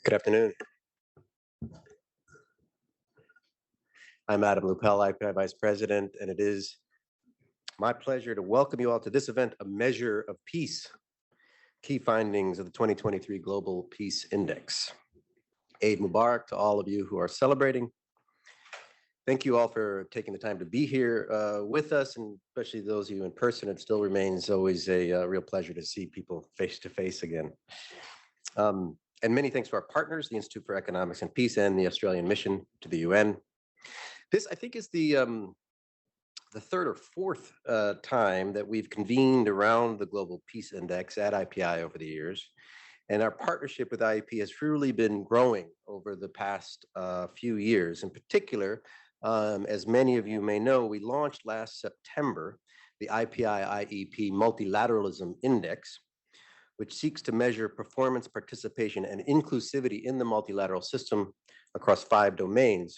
Good afternoon. I'm Adam Lupel, IPI Vice President, and it is my pleasure to welcome you all to this event, A Measure of Peace, Key Findings of the 2023 Global Peace Index. Eid Mubarak to all of you who are celebrating. Thank you all for taking the time to be here with us, and especially those of you in person. It still remains always a real pleasure to see people face to face again. And many thanks to our partners, the Institute for Economics and Peace and the Australian Mission to the UN. This, I think, is the third or fourth time that we've convened around the Global Peace Index at IPI over the years. And our partnership with IEP has truly been growing over the past few years. In particular, as many of you may know, we launched last September the IPI-IEP Multilateralism Index, which seeks to measure performance, participation, and inclusivity in the multilateral system across 5 domains.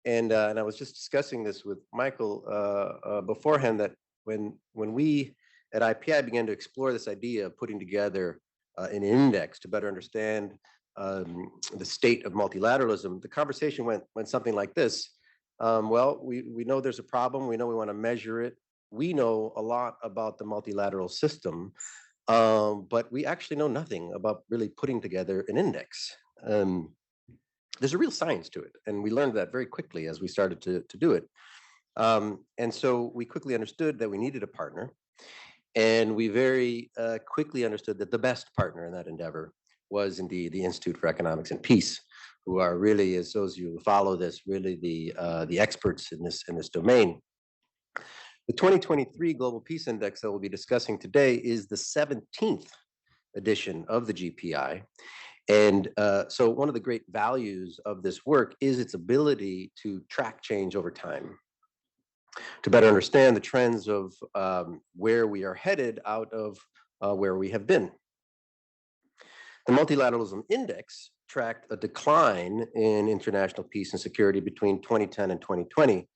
And I was just discussing this with Michael beforehand, that when we at IPI began to explore this idea of putting together an index to better understand the state of multilateralism, the conversation went something like this. Well, we know there's a problem. We know we want to measure it. We know a lot about the multilateral system, but we actually know nothing about really putting together an index. There's a real science to it, and we learned that very quickly as we started to do it. And so we quickly understood that we needed a partner, and we very quickly understood that the best partner in that endeavor was indeed the Institute for Economics and Peace, who are really, as those of you who follow this, really the experts in this domain. The 2023 Global Peace Index that we'll be discussing today is the 17th edition of the GPI. And so one of the great values of this work is its ability to track change over time, to better understand the trends of where we are headed out of where we have been. The Multilateralism Index tracked a decline in international peace and security between 2010 and 2020,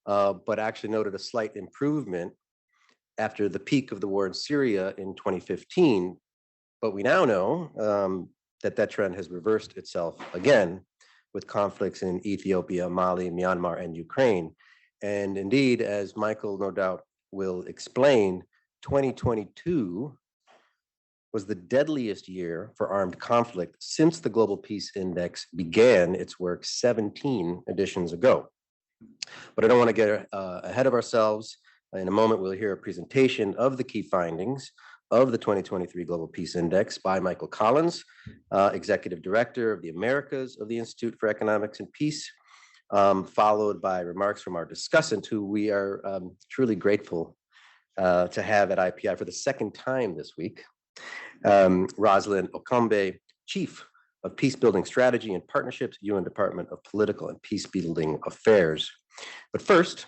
but actually noted a slight improvement after the peak of the war in Syria in 2015. But we now know that trend has reversed itself again with conflicts in Ethiopia, Mali, Myanmar, and Ukraine. And indeed, as Michael no doubt will explain, 2022 was the deadliest year for armed conflict since the Global Peace Index began its work 17 editions ago. But I don't want to get ahead of ourselves. In a moment, we'll hear a presentation of the key findings of the 2023 Global Peace Index by Michael Collins, Executive Director of the Americas of the Institute for Economics and Peace, followed by remarks from our discussant, who we are truly grateful to have at IPI for the second time this week, Rosalind Okombe, Chief of Peacebuilding Strategy and Partnerships, UN Department of Political and Peacebuilding Affairs. But first,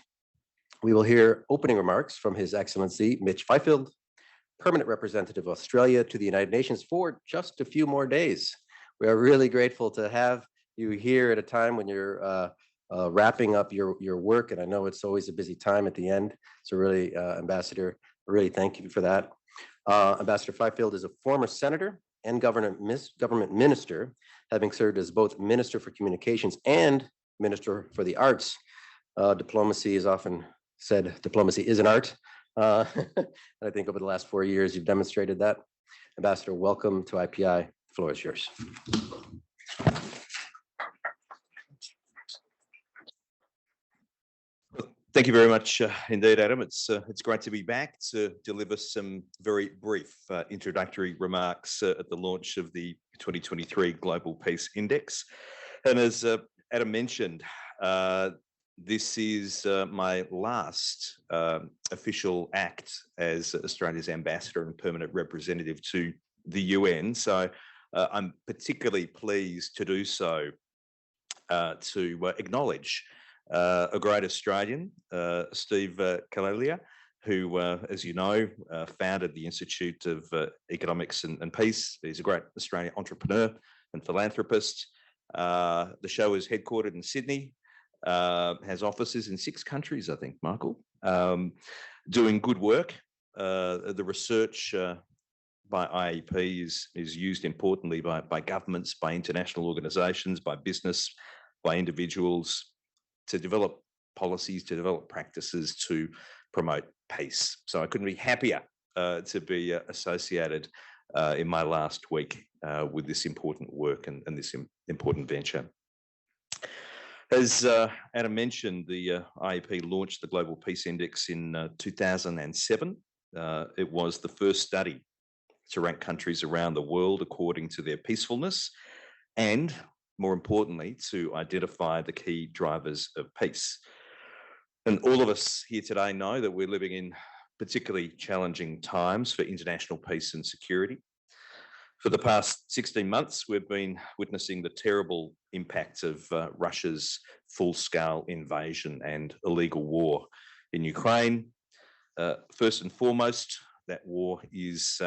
we will hear opening remarks from His Excellency Mitch Fifield, Permanent Representative of Australia to the United Nations for just a few more days. We are really grateful to have you here at a time when you're wrapping up your work, and I know it's always a busy time at the end. So really, Ambassador, really thank you for that. Ambassador Fifield is a former senator and government minister, having served as both Minister for Communications and Minister for the Arts. Diplomacy is often said, diplomacy is an art. And I think over the last 4 years, you've demonstrated that. Ambassador, welcome to IPI. The floor is yours. Thank you very much indeed, Adam. It's great to be back to deliver some very brief introductory remarks at the launch of the 2023 Global Peace Index. And as Adam mentioned, this is my last official act as Australia's ambassador and permanent representative to the UN. So I'm particularly pleased to do so to acknowledge a great Australian, Steve Kalalia, who, as you know, founded the Institute of Economics and Peace. He's a great Australian entrepreneur and philanthropist. The show is headquartered in Sydney, has offices in 6 countries, I think, Michael, doing good work. The research by IEP is used importantly by governments, by international organisations, by business, by individuals to develop policies, to develop practices to promote peace. So I couldn't be happier to be associated in my last week with this important work and this important venture. As Adam mentioned, the IEP launched the Global Peace Index in 2007. It was the first study to rank countries around the world according to their peacefulness and, more importantly, to identify the key drivers of peace. And all of us here today know that we're living in particularly challenging times for international peace and security. For the past 16 months, we've been witnessing the terrible impacts of Russia's full-scale invasion and illegal war in Ukraine. First and foremost, that war is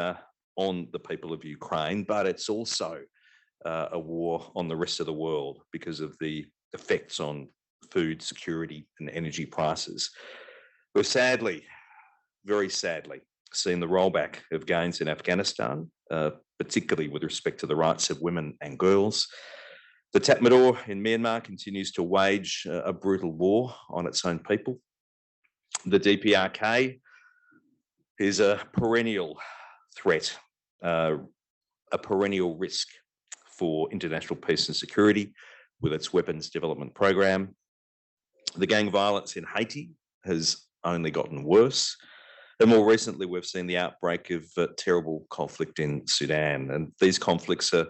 on the people of Ukraine, but it's also a war on the rest of the world because of the effects on food security and energy prices. We've sadly, very sadly, seen the rollback of gains in Afghanistan, particularly with respect to the rights of women and girls. The Tatmadaw in Myanmar continues to wage a brutal war on its own people. The DPRK is a perennial threat, a perennial risk for international peace and security with its weapons development program. The gang violence in Haiti has only gotten worse. And more recently, we've seen the outbreak of terrible conflict in Sudan. And these conflicts are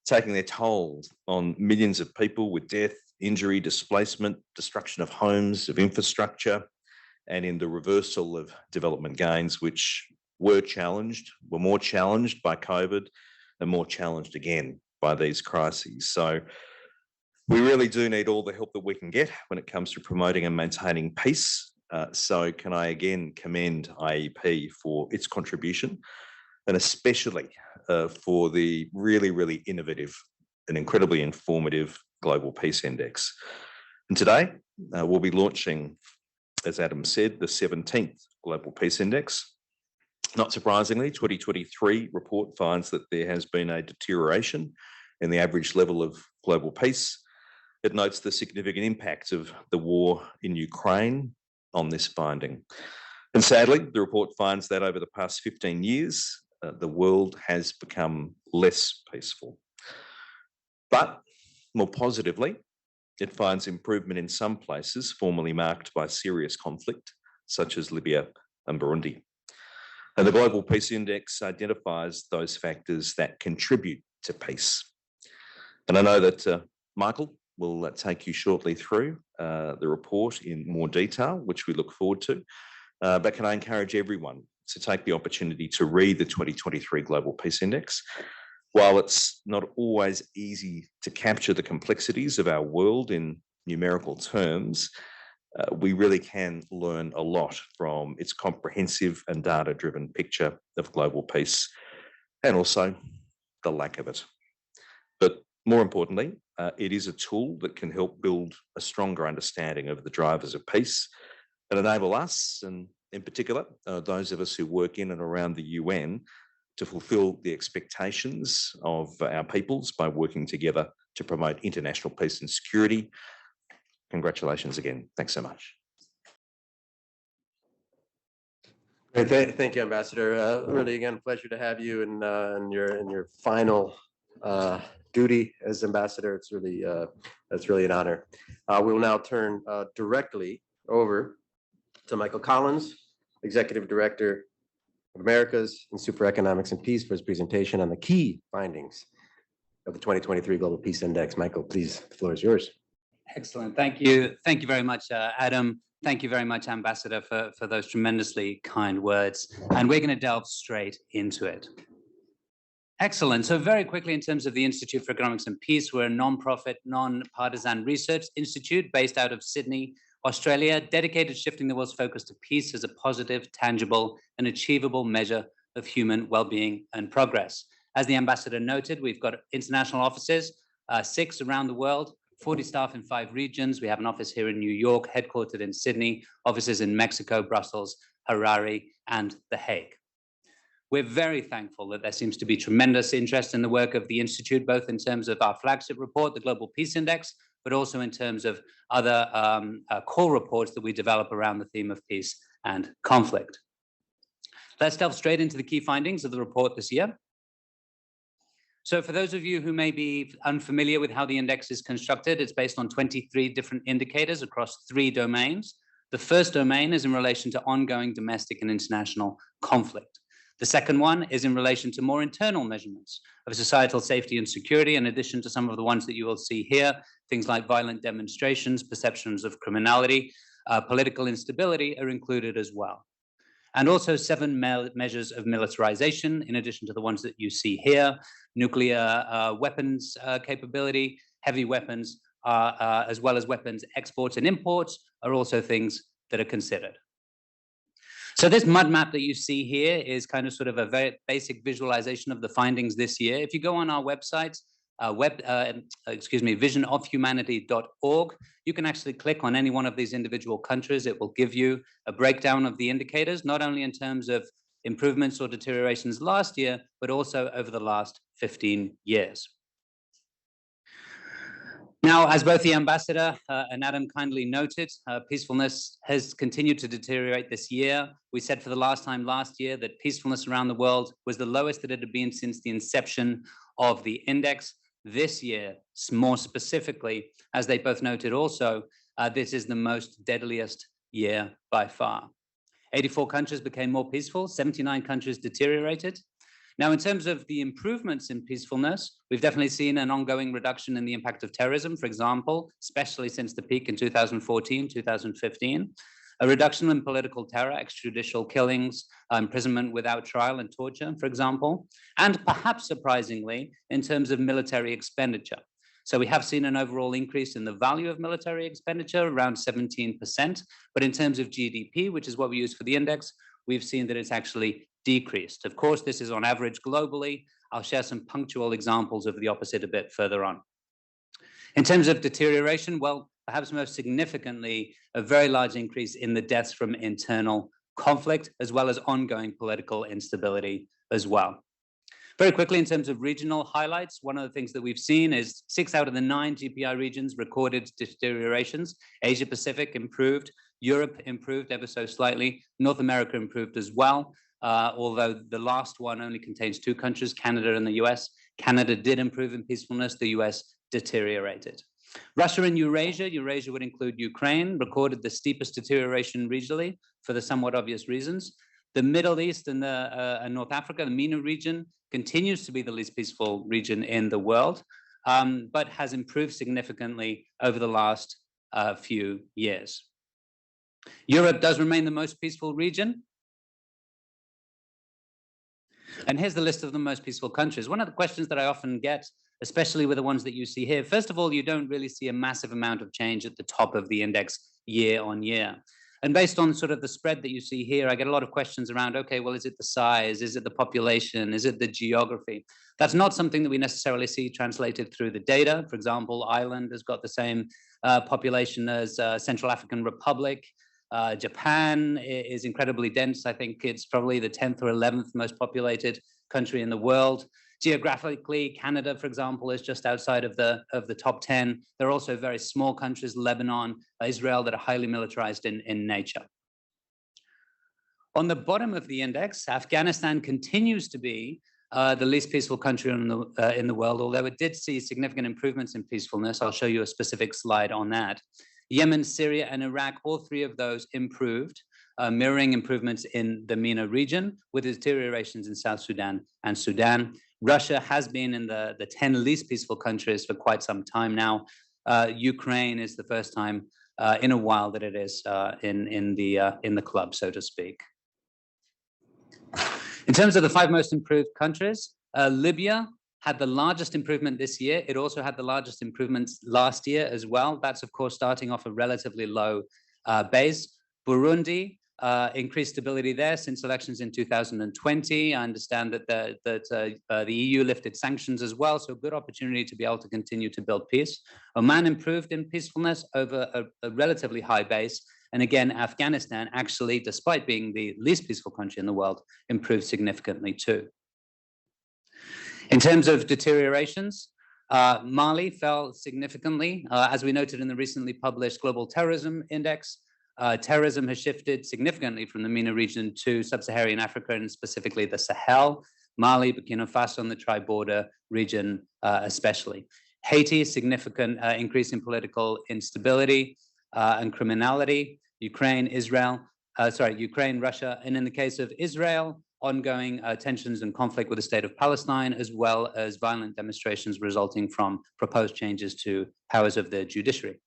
taking their toll on millions of people with death, injury, displacement, destruction of homes, of infrastructure, and in the reversal of development gains, which were more challenged by COVID and more challenged again by these crises. So we really do need all the help that we can get when it comes to promoting and maintaining peace. So can I again commend IEP for its contribution and especially for the really, really innovative and incredibly informative Global Peace Index. And today we'll be launching, as Adam said, the 17th Global Peace Index. Not surprisingly, 2023 report finds that there has been a deterioration in the average level of global peace. It notes the significant impact of the war in Ukraine on this finding. And sadly, the report finds that over the past 15 years, the world has become less peaceful. But more positively, it finds improvement in some places formerly marked by serious conflict, such as Libya and Burundi. And the Global Peace Index identifies those factors that contribute to peace. And I know that Michael will take you shortly through the report in more detail, which we look forward to. But can I encourage everyone to take the opportunity to read the 2023 Global Peace Index? While it's not always easy to capture the complexities of our world in numerical terms, we really can learn a lot from its comprehensive and data-driven picture of global peace and also the lack of it. But more importantly, it is a tool that can help build a stronger understanding of the drivers of peace and enable us, and in particular, those of us who work in and around the UN, to fulfil the expectations of our peoples by working together to promote international peace and security. Congratulations again. Thanks so much. Great. Thank you, Ambassador. Really, again, pleasure to have you in your final duty as ambassador. It's really an honor. We will now turn directly over to Michael Collins, Executive Director of Americas and Super Economics and Peace, for his presentation on the key findings of the 2023 Global Peace Index. Michael, please, the floor is yours. Excellent. Thank you. Thank you very much, Adam. Thank you very much, Ambassador, for those tremendously kind words. And we're going to delve straight into it. Excellent. So very quickly, in terms of the Institute for Economics and Peace, we're a non-profit, non-partisan research institute based out of Sydney, Australia, dedicated to shifting the world's focus to peace as a positive, tangible, and achievable measure of human well-being and progress. As the Ambassador noted, we've got international offices, 6 around the world, 40 staff in 5 regions. We have an office here in New York, headquartered in Sydney, offices in Mexico, Brussels, Harare, and The Hague. We're very thankful that there seems to be tremendous interest in the work of the Institute, both in terms of our flagship report, the Global Peace Index, but also in terms of other core reports that we develop around the theme of peace and conflict. Let's delve straight into the key findings of the report this year. So for those of you who may be unfamiliar with how the index is constructed, it's based on 23 different indicators across 3 domains. The first domain is in relation to ongoing domestic and international conflict. The second one is in relation to more internal measurements of societal safety and security, in addition to some of the ones that you will see here, things like violent demonstrations, perceptions of criminality, political instability are included as well. And also 7 measures of militarization, in addition to the ones that you see here, nuclear weapons capability, heavy weapons, as well as weapons exports and imports are also things that are considered. So this mud map that you see here is kind of sort of a very basic visualization of the findings this year. If you go on our website, visionofhumanity.org, you can actually click on any one of these individual countries. It will give you a breakdown of the indicators, not only in terms of improvements or deteriorations last year, but also over the last 15 years. Now, as both the ambassador and Adam kindly noted, peacefulness has continued to deteriorate this year. We said for the last time last year that peacefulness around the world was the lowest that it had been since the inception of the index. This year, more specifically, as they both noted also, this is the most deadliest year by far. 84 countries became more peaceful, 79 countries deteriorated. Now, in terms of the improvements in peacefulness, we've definitely seen an ongoing reduction in the impact of terrorism, for example, especially since the peak in 2014, 2015, a reduction in political terror, extrajudicial killings, imprisonment without trial and torture, for example, and perhaps surprisingly, in terms of military expenditure. So we have seen an overall increase in the value of military expenditure, around 17%, but in terms of GDP, which is what we use for the index, we've seen that it's actually decreased. Of course, this is on average globally. I'll share some punctual examples of the opposite a bit further on. In terms of deterioration, well, perhaps most significantly, a very large increase in the deaths from internal conflict, as well as ongoing political instability as well. Very quickly, in terms of regional highlights, one of the things that we've seen is 6 out of the 9 GPI regions recorded deteriorations. Asia Pacific improved, Europe improved ever so slightly, North America improved as well. Although the last one only contains 2 countries, Canada and the US. Canada did improve in peacefulness, the US deteriorated. Russia and Eurasia, Eurasia would include Ukraine, recorded the steepest deterioration regionally for the somewhat obvious reasons. The Middle East and North Africa, the MENA region, continues to be the least peaceful region in the world, but has improved significantly over the last few years. Europe does remain the most peaceful region. And here's the list of the most peaceful countries. One of the questions that I often get, especially with the ones that you see here, first of all, you don't really see a massive amount of change at the top of the index year on year. And based on sort of the spread that you see here, I get a lot of questions around, okay, well, is it the size? Is it the population? Is it the geography? That's not something that we necessarily see translated through the data. For example, Ireland has got the same population as Central African Republic. Japan is incredibly dense. I think it's probably the 10th or 11th most populated country in the world. Geographically, Canada, for example, is just outside of the top 10. There are also very small countries, Lebanon, Israel, that are highly militarized in nature. On the bottom of the index, Afghanistan continues to be the least peaceful country in the world, although it did see significant improvements in peacefulness. I'll show you a specific slide on that. Yemen, Syria, and Iraq, all 3 of those improved, mirroring improvements in the MENA region, with deteriorations in South Sudan and Sudan. Russia has been in the 10 least peaceful countries for quite some time now. Ukraine is the first time in a while that it is in the club, so to speak. In terms of the 5 most improved countries, Libya had the largest improvement this year. It also had the largest improvements last year as well. That's, of course, starting off a relatively low base. Burundi, increased stability there since elections in 2020. I understand that the EU lifted sanctions as well, so a good opportunity to be able to continue to build peace. Oman improved in peacefulness over a relatively high base, And again, Afghanistan actually, despite being the least peaceful country in the world, improved significantly too. In terms of deteriorations, Mali fell significantly. As we noted in the recently published Global Terrorism Index, terrorism has shifted significantly from the MENA region to sub-Saharan Africa and specifically the Sahel, Mali, Burkina Faso, and the tri-border region especially. Haiti, significant increase in political instability and criminality. Ukraine, Russia, and in the case of Israel, ongoing tensions and conflict with the state of Palestine, as well as violent demonstrations resulting from proposed changes to powers of the judiciary.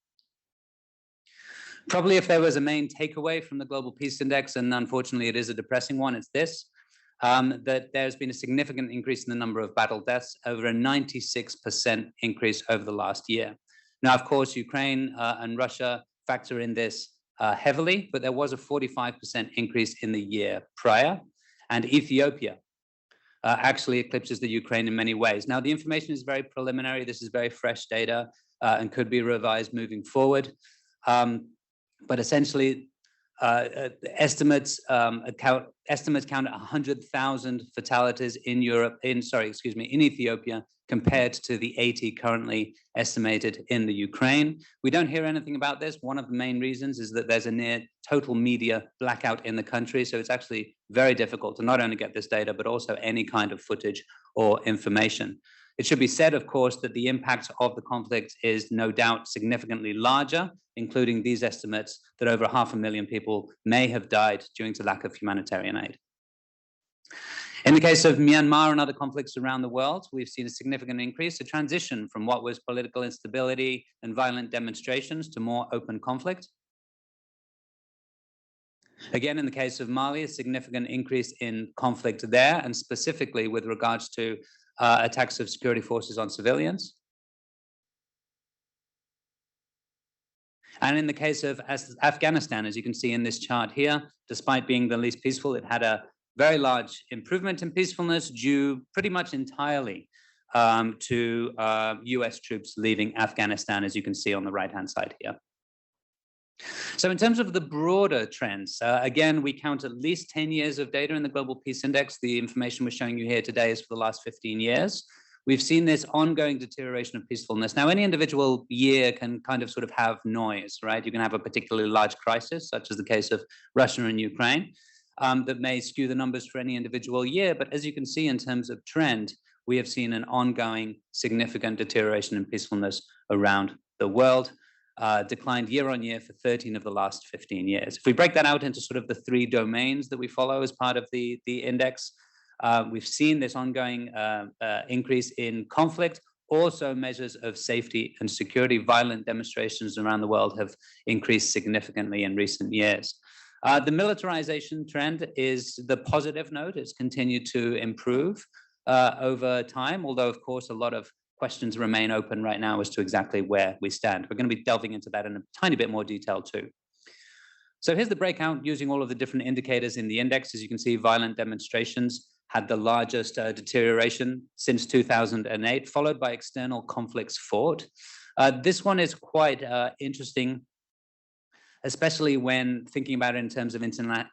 Probably if there was a main takeaway from the Global Peace Index, and unfortunately it is a depressing one, it's this, that there's been a significant increase in the number of battle deaths, over a 96% increase over the last year. Now, of course, Ukraine and Russia factor in this heavily, but there was a 45% increase in the year prior. And Ethiopia actually eclipses the Ukraine in many ways. Now, the information is very preliminary. This is very fresh data and could be revised moving forward. But essentially, estimates count 100,000 fatalities in Ethiopia compared to the 80 currently estimated in the Ukraine. We don't hear anything about this. One of the main reasons is that there's a near total media blackout in the country. So it's actually very difficult to not only get this data, but also any kind of footage or information. It should be said, of course, that the impact of the conflict is no doubt significantly larger, including these estimates that over 500,000 people may have died due to lack of humanitarian aid. In the case of Myanmar and other conflicts around the world, we've seen a significant increase, a transition from what was political instability and violent demonstrations to more open conflict. Again, in the case of Mali, a significant increase in conflict there, and specifically with regards to attacks of security forces on civilians. And in the case of Afghanistan, as you can see in this chart here, despite being the least peaceful, it had a very large improvement in peacefulness due pretty much entirely to US troops leaving Afghanistan, as you can see on the right-hand side here. So in terms of the broader trends, again, we count at least 10 years of data in the Global Peace Index. The information we're showing you here today is for the last 15 years. We've seen this ongoing deterioration of peacefulness. Now, any individual year can kind of sort of have noise, right? You can have a particularly large crisis, such as the case of Russia and Ukraine, that may skew the numbers for any individual year. But as you can see in terms of trend, we have seen an ongoing significant deterioration in peacefulness around the world. Declined year on year for 13 of the last 15 years. If we break that out into sort of the three domains that we follow as part of the index, we've seen this ongoing increase in conflict. Also, measures of safety and security, violent demonstrations around the world have increased significantly in recent years. The militarization trend is the positive note. It's continued to improve over time, although, of course, a lot of questions remain open right now as to exactly where we stand. We're going to be delving into that in a tiny bit more detail too. So here's the breakout using all of the different indicators in the index. As you can see, violent demonstrations had the largest deterioration since 2008, followed by external conflicts fought. This one is quite interesting, especially when thinking about it in terms of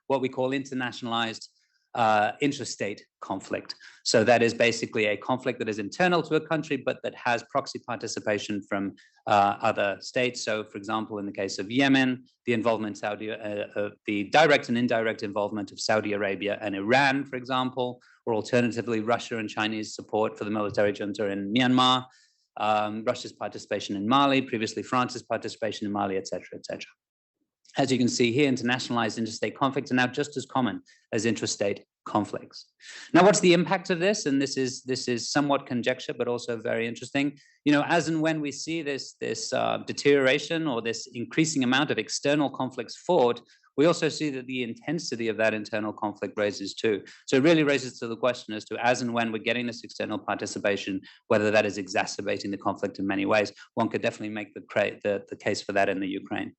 what we call internationalized intrastate conflict. So that is basically a conflict that is internal to a country, but that has proxy participation from other states. So, for example, in the case of Yemen, the involvement the direct and indirect involvement of Saudi Arabia and Iran, for example, or alternatively, Russia and Chinese support for the military junta in Myanmar, Russia's participation in Mali, previously France's participation in Mali, et cetera, et cetera. As you can see here, internationalized interstate conflicts are now just as common as intrastate conflicts. Now, what's the impact of this? And this is somewhat conjecture, but also very interesting. You know, as and when we see this deterioration or this increasing amount of external conflicts fought, we also see that the intensity of that internal conflict raises too. So it really raises to the question as to as and when we're getting this external participation, whether that is exacerbating the conflict in many ways. One could definitely make the case for that in the Ukraine.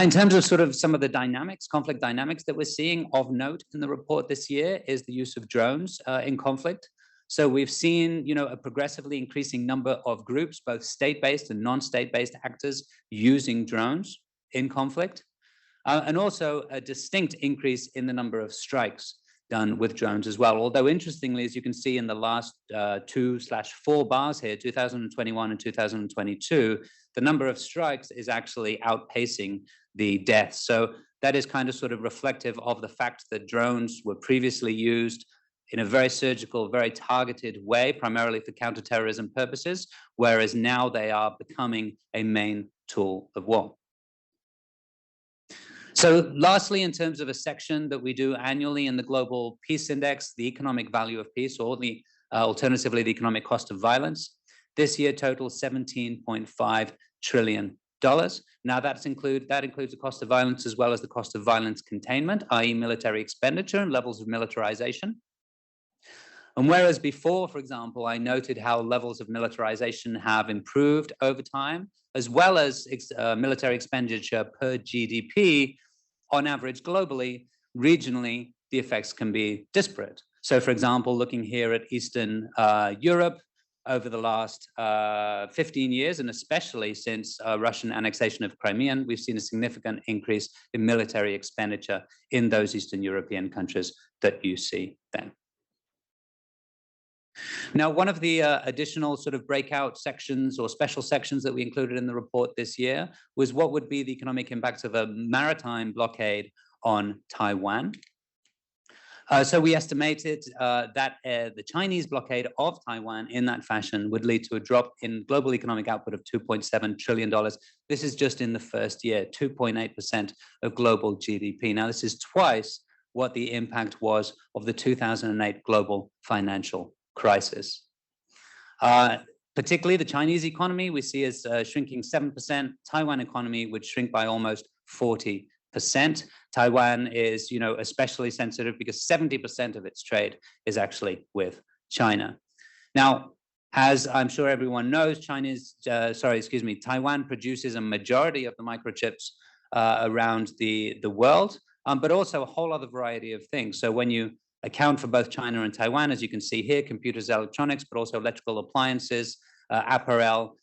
In terms of sort of some of the dynamics, conflict dynamics that we're seeing of note in the report this year is the use of drones in conflict. So we've seen, you know, a progressively increasing number of groups, both state-based and non-state-based actors using drones. in conflict, and also a distinct increase in the number of strikes done with drones as well. Although interestingly, as you can see in the last 2/4 bars here, 2021 and 2022, the number of strikes is actually outpacing the deaths. So that is kind of sort of reflective of the fact that drones were previously used in a very surgical, very targeted way, primarily for counterterrorism purposes, whereas now they are becoming a main tool of war. So lastly, in terms of a section that we do annually in the Global Peace Index, the economic value of peace, or the alternatively, the economic cost of violence, this year totals $17.5 trillion. Now that includes the cost of violence as well as the cost of violence containment, i.e. military expenditure and levels of militarization. And whereas before, for example, I noted how levels of militarization have improved over time, as well as military expenditure per GDP, on average globally, regionally, the effects can be disparate. So for example, looking here at Eastern Europe, over the last 15 years, and especially since Russian annexation of Crimea, we've seen a significant increase in military expenditure in those Eastern European countries that you see then. Now, one of the additional sort of breakout sections or special sections that we included in the report this year was what would be the economic impact of a maritime blockade on Taiwan. So we estimated that the Chinese blockade of Taiwan in that fashion would lead to a drop in global economic output of $2.7 trillion. This is just in the first year, 2.8% of global GDP. Now, this is twice what the impact was of the 2008 global financial crisis. Particularly the Chinese economy we see as shrinking 7%. Taiwan economy would shrink by almost 40%. Taiwan is, especially sensitive because 70% of its trade is actually with China. Now, as I'm sure everyone knows, Taiwan produces a majority of the microchips around the world, but also a whole other variety of things. So when you account for both China and Taiwan, as you can see here, computers, electronics, but also electrical appliances, apparel,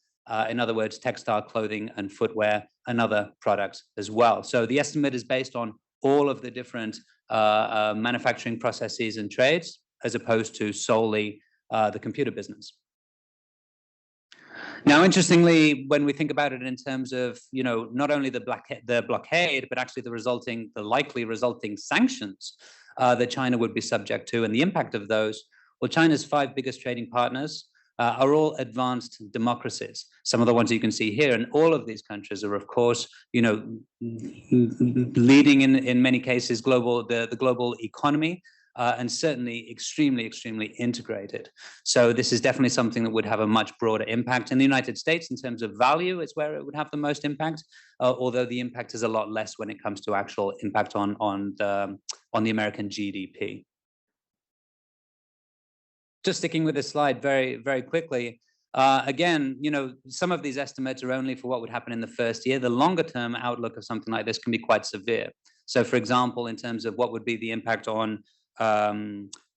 in other words, textile, clothing, and footwear, and other products as well. So the estimate is based on all of the different manufacturing processes and trades, as opposed to solely the computer business. Now, interestingly, when we think about it in terms of, not only the blockade, but actually the likely resulting sanctions that China would be subject to and the impact of those, well, China's 5 biggest trading partners are all advanced democracies. Some of the ones you can see here, and all of these countries are, of course, leading in many cases the global economy, and certainly extremely, extremely integrated. So this is definitely something that would have a much broader impact. In the United States, in terms of value, it's where it would have the most impact, although the impact is a lot less when it comes to actual impact on the American GDP. Just sticking with this slide very, very quickly, again, some of these estimates are only for what would happen in the first year. The longer term outlook of something like this can be quite severe. So for example, in terms of what would be the impact on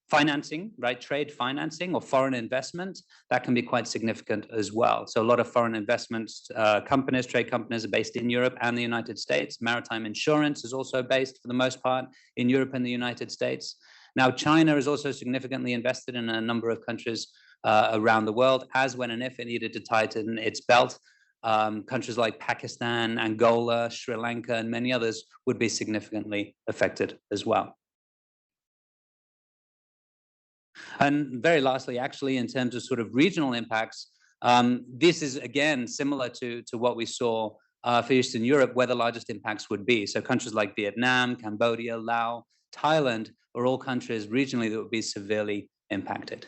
financing, right? Trade financing or foreign investment, that can be quite significant as well. So a lot of foreign investments, trade companies are based in Europe and the United States. Maritime insurance is also based for the most part in Europe and the United States. Now, China is also significantly invested in a number of countries around the world, as when and if it needed to tighten its belt. Countries like Pakistan, Angola, Sri Lanka, and many others would be significantly affected as well. And very lastly, actually, in terms of sort of regional impacts, this is, again, similar to what we saw for Eastern Europe, where the largest impacts would be. So countries like Vietnam, Cambodia, Laos, Thailand are all countries regionally that would be severely impacted.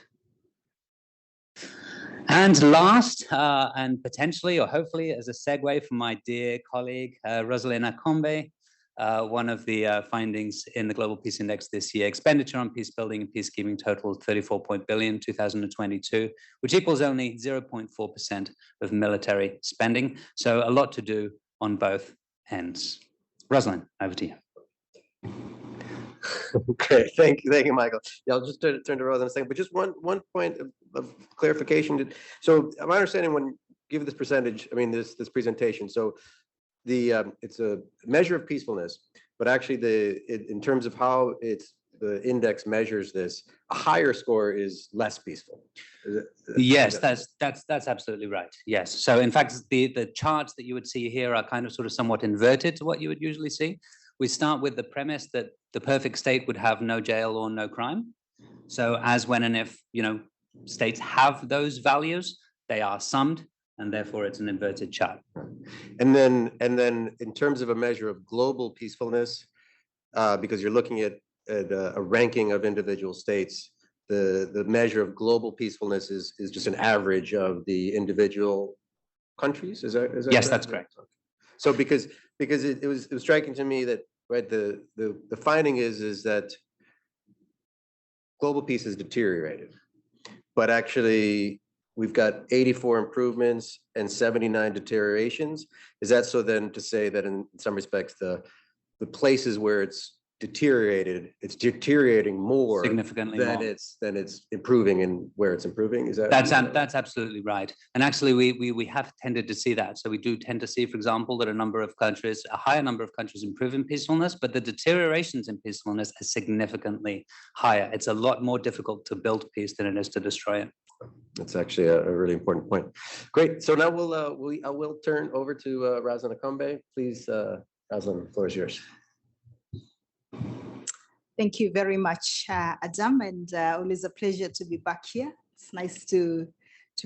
And last, and potentially or hopefully as a segue from my dear colleague, Rosalind Akombe, one of the findings in the Global Peace Index this year, expenditure on peace building and peacekeeping totaled $34 billion in 2022, which equals only 0.4% of military spending. So a lot to do on both ends. Rosalind, over to you. Great, thank you, Michael. Yeah, I'll just turn to Rose in a second, but just one point of clarification. So my understanding when you give this percentage, I mean this presentation, so it's a measure of peacefulness, but actually in terms of how the index measures this, a higher score is less peaceful. Yes, that's absolutely right. Yes. So in fact, the charts that you would see here are kind of sort of somewhat inverted to what you would usually see. We start with the premise that the perfect state would have no jail or no crime. So as when and if, states have those values, they are summed, and therefore it's an inverted chart. And then in terms of a measure of global peacefulness, because you're looking at a ranking of individual states, the measure of global peacefulness is just an average of the individual countries. Is that Yes, that's correct. So because it was striking to me that the finding is that global peace has deteriorated, but actually we've got 84 improvements and 79 deteriorations. Is that so then to say that in some respects the places where it's deteriorating more significantly than more. it's improving, and where it's improving? Is that that's absolutely right? And actually we have tended to see that. So we do tend to see, for example, that a higher number of countries improve in peacefulness, but the deteriorations in peacefulness are significantly higher. It's a lot more difficult to build peace than it is to destroy it. That's actually a really important point. Great. So now I will turn over to Razan Akombe. Please, Razan, the floor is yours. Thank you very much, Adam, and always a pleasure to be back here. It's nice to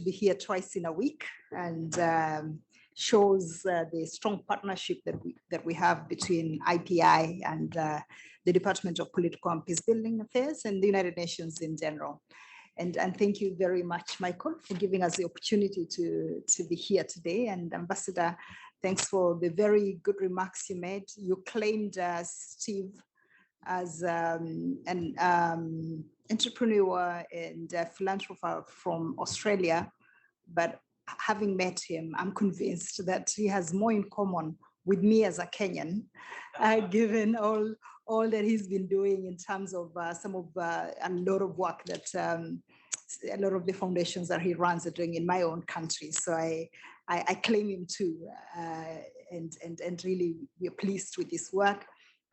be here twice in a week, and shows the strong partnership that we have between IPI and the Department of Political and Peacebuilding Affairs and the United Nations in general. And thank you very much, Michael, for giving us the opportunity to be here today. And Ambassador, thanks for the very good remarks you made. You claimed Steve as an entrepreneur and philanthropist from Australia, but having met him, I'm convinced that he has more in common with me as a Kenyan, given all that he's been doing in terms of a lot of work that a lot of the foundations that he runs are doing in my own country. So I claim him too, and really we're pleased with his work.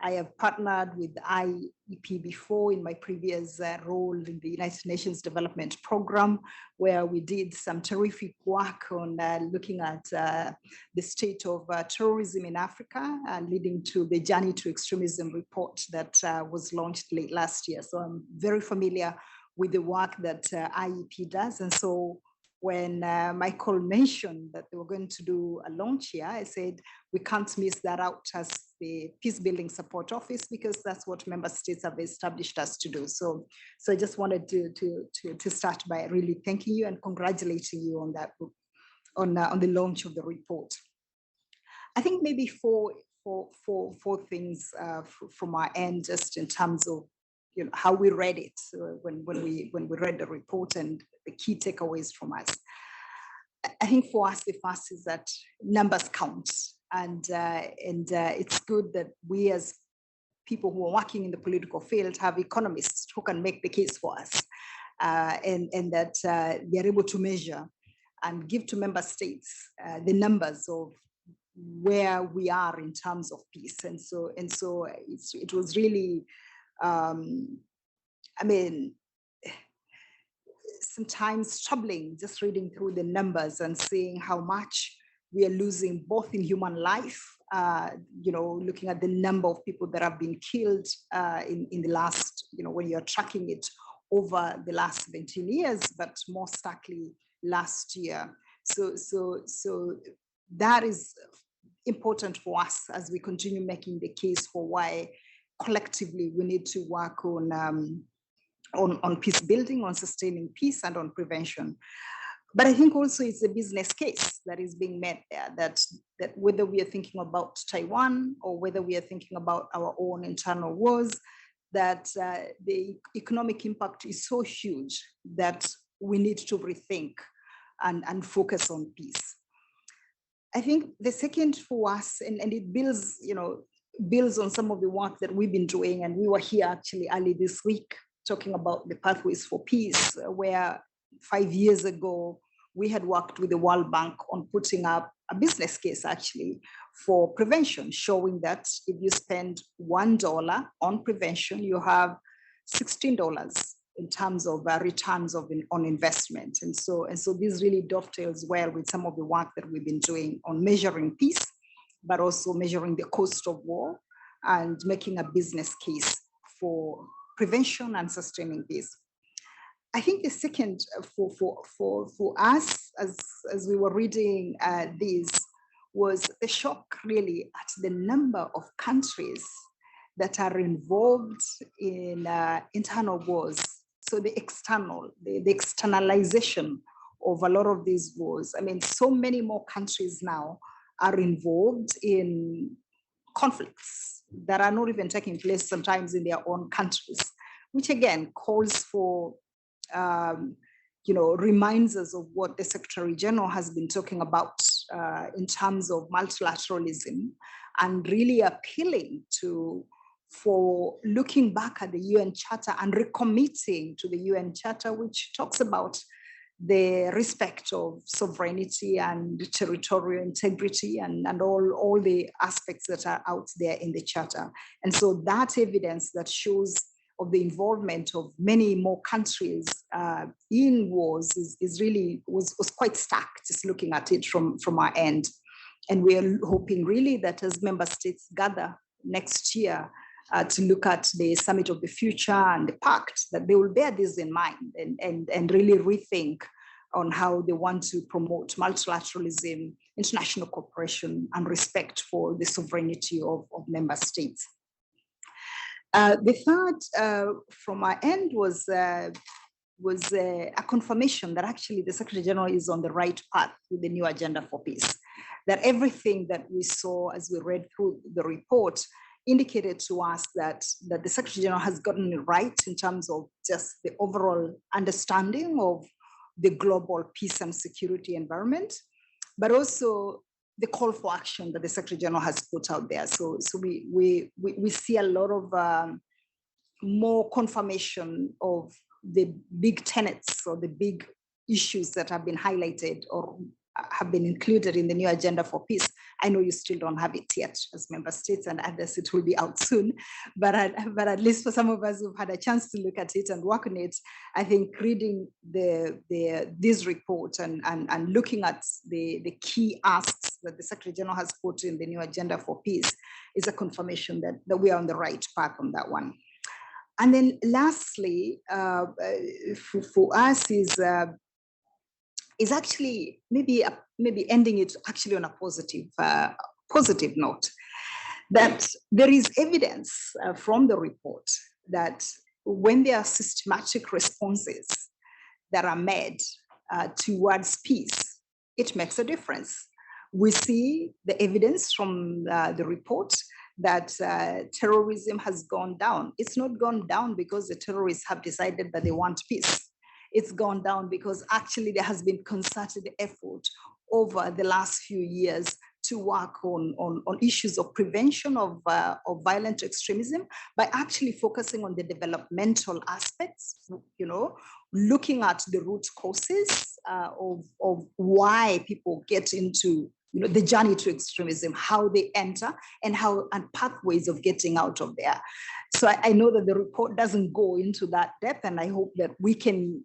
I have partnered with IEP before in my previous role in the United Nations Development Program, where we did some terrific work on looking at the state of terrorism in Africa, leading to the Journey to Extremism report that was launched late last year. So I'm very familiar with the work that IEP does. And so when Michael mentioned that they were going to do a launch here, I said, we can't miss that out as the Peace Building Support Office, because that's what member states have established us to do. So I just wanted to start by really thanking you and congratulating you on that, on the launch of the report. I think maybe four things from our end, just in terms of how we read it when we read the report and the key takeaways from us. I think for us, the first is that numbers count, and it's good that we as people who are working in the political field have economists who can make the case for us, and that they are able to measure and give to member states the numbers of where we are in terms of peace. And so it was really, sometimes troubling just reading through the numbers and seeing how much we are losing both in human life, looking at the number of people that have been killed in the last, when you're tracking it over the last 17 years, but more starkly last year. So that is important for us as we continue making the case for why collectively we need to work on peace building, on sustaining peace, and on prevention. But I think also it's a business case that is being made there, that whether we are thinking about Taiwan or whether we are thinking about our own internal wars, that the economic impact is so huge that we need to rethink and focus on peace. I think the second for us, and it builds on some of the work that we've been doing, and we were here actually early this week talking about the Pathways for Peace, where 5 years ago we had worked with the World Bank on putting up a business case actually for prevention, showing that if you spend $1 on prevention, you have $16 in terms of returns on investment. And so this really dovetails well with some of the work that we've been doing on measuring peace, but also measuring the cost of war and making a business case for prevention and sustaining peace. I think the second for us as we were reading this was the shock really at the number of countries that are involved in internal wars. So the externalization of a lot of these wars. I mean, so many more countries now are involved in conflicts that are not even taking place sometimes in their own countries, which again calls for, reminds us of what the Secretary General has been talking about in terms of multilateralism, and really appealing for looking back at the UN Charter and recommitting to the UN Charter, which talks about the respect of sovereignty and territorial integrity and all the aspects that are out there in the Charter. And so that evidence that shows of the involvement of many more countries in wars is really was quite stark, just looking at it from our end. And we are hoping really that as member states gather next year to look at the Summit of the Future and the Pact, that they will bear this in mind and really rethink on how they want to promote multilateralism, international cooperation, and respect for the sovereignty of member states. The third from our end was a confirmation that actually the Secretary General is on the right path with the new agenda for peace. That everything that we saw as we read through the report indicated to us that the Secretary General has gotten it right in terms of just the overall understanding of the global peace and security environment, but also the call for action that the Secretary General has put out there. So we see a lot of more confirmation of the big tenets or the big issues that have been highlighted or have been included in the new agenda for peace. I know you still don't have it yet as member states, and others it will be out soon. But at least for some of us who've had a chance to look at it and work on it, I think reading this report and looking at the key asks that the Secretary General has put in the new agenda for peace is a confirmation that we are on the right path on that one. And then lastly, for us is actually maybe ending it actually on a positive note, that there is evidence from the report that when there are systematic responses that are made towards peace, it makes a difference. We see the evidence from the report that terrorism has gone down. It's not gone down because the terrorists have decided that they want peace. It's gone down because actually there has been concerted effort over the last few years to work on issues of prevention of violent extremism by actually focusing on the developmental aspects, looking at the root causes of why people get into the journey to extremism, how they enter, and pathways of getting out of there. So I know that the report doesn't go into that depth, and I hope that we can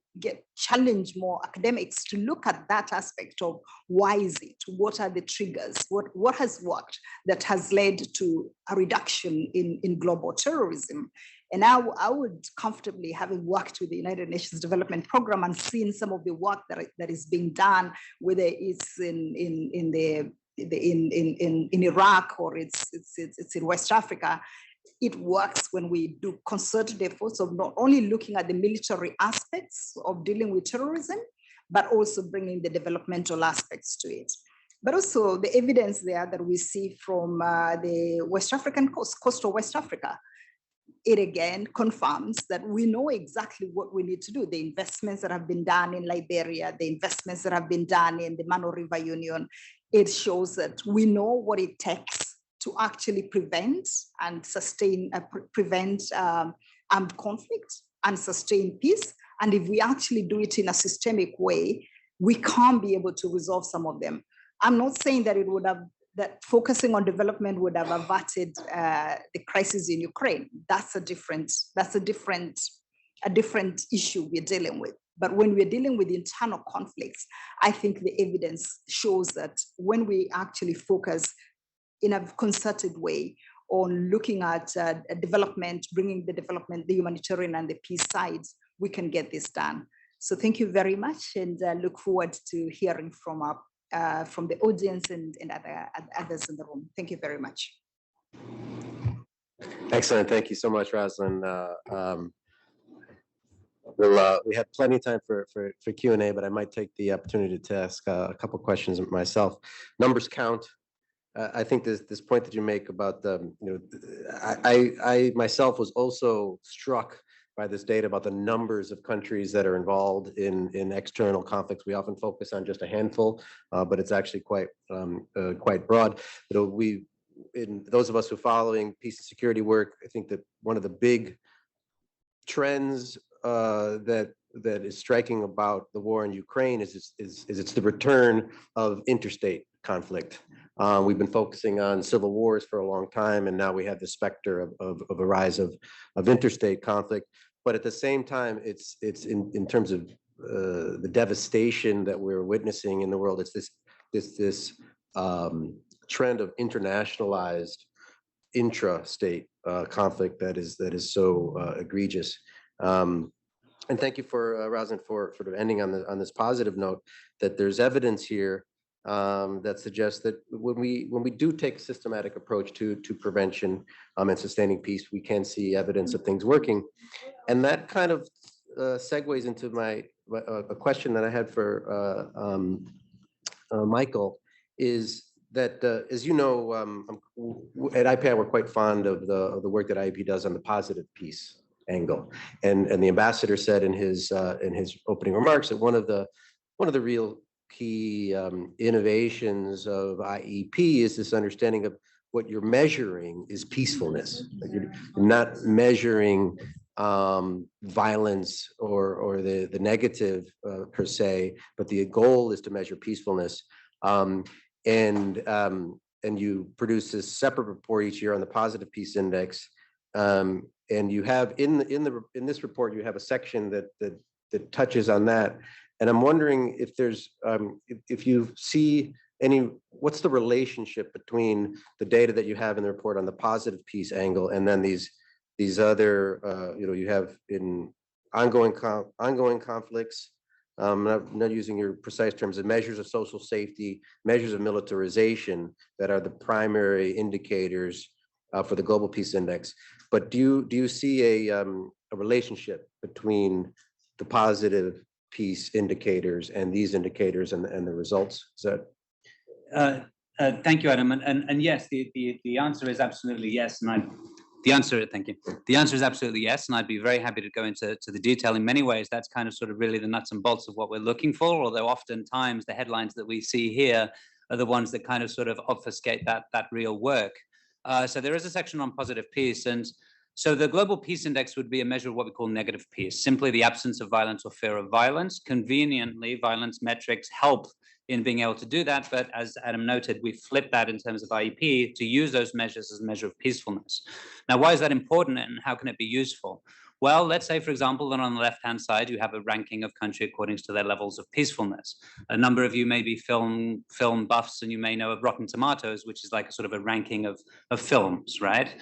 challenge more academics to look at that aspect of why is it, what are the triggers, what has worked that has led to a reduction in global terrorism. And I would comfortably, having worked with the United Nations Development Program and seen some of the work that is being done, whether it's in Iraq or it's in West Africa, it works when we do concerted efforts of not only looking at the military aspects of dealing with terrorism, but also bringing the developmental aspects to it. But also the evidence there that we see from the West African coast of West Africa, it again confirms that we know exactly what we need to do. The investments that have been done in Liberia, the investments that have been done in the Mano River Union, it shows that we know what it takes to actually prevent and sustain, prevent armed conflict and sustain peace. And if we actually do it in a systemic way, we can't be able to resolve some of them. I'm not saying that it would have, that focusing on development would have averted the crisis in Ukraine. That's a different issue we're dealing with. But when we're dealing with internal conflicts, I think the evidence shows that when we actually focus in a concerted way on looking at development, bringing the development, the humanitarian and the peace sides, we can get this done. So thank you very much, and look forward to hearing from the audience and others in the room. Thank you very much. Excellent. Thank you so much, Rosalind. We have plenty of time for Q&A, but I might take the opportunity to ask a couple questions myself. Numbers count. I think this point that you make about the, I myself was also struck by this data about the numbers of countries that are involved in external conflicts. We often focus on just a handful, but it's actually quite broad. Those of us who are following peace and security work, I think that one of the big trends that is striking about the war in Ukraine is it's the return of interstate conflict. We've been focusing on civil wars for a long time, and now we have the specter of a rise of interstate conflict. But at the same time, it's in terms of the devastation that we're witnessing in the world. It's this trend of internationalized intra-state conflict that is so egregious. And thank you for Rosalind for sort of ending on this positive note, that there's evidence here that suggests that when we do take a systematic approach to prevention and sustaining peace, we can see evidence of things working. And that kind of segues into a question that I had for Michael, is that, as you know, at IPI, we're quite fond of the work that IEP does on the positive peace angle. And the ambassador said in his opening remarks that one of the real key innovations of IEP is this understanding of what you're measuring is peacefulness. Like you're not measuring violence or the negative per se, but the goal is to measure peacefulness. And you produce this separate report each year on the Positive Peace Index. And you have in this report, you have a section that touches on that. And I'm wondering if there's if you see what's the relationship between the data that you have in the report on the positive peace angle and then these other you have in ongoing conflicts. Not using your precise terms, of measures of social safety, measures of militarization that are the primary indicators for the Global Peace Index. But do you see a relationship between the positive peace indicators and these indicators and the results? Is that? Thank you, Adam. And yes, the answer is absolutely yes. Thank you. The answer is absolutely yes, and I'd be very happy to go into the detail. In many ways, that's kind of sort of really the nuts and bolts of what we're looking for, although oftentimes the headlines that we see here are the ones that kind of sort of obfuscate that real work. So there is a section on positive peace, and so the Global Peace Index would be a measure of what we call negative peace, simply the absence of violence or fear of violence. Conveniently, violence metrics help in being able to do that, but as Adam noted, we flip that in terms of IEP to use those measures as a measure of peacefulness. Now, why is that important and how can it be useful? Well, let's say, for example, that on the left-hand side, you have a ranking of country according to their levels of peacefulness. A number of you may be film buffs, and you may know of Rotten Tomatoes, which is like a sort of a ranking of films, right?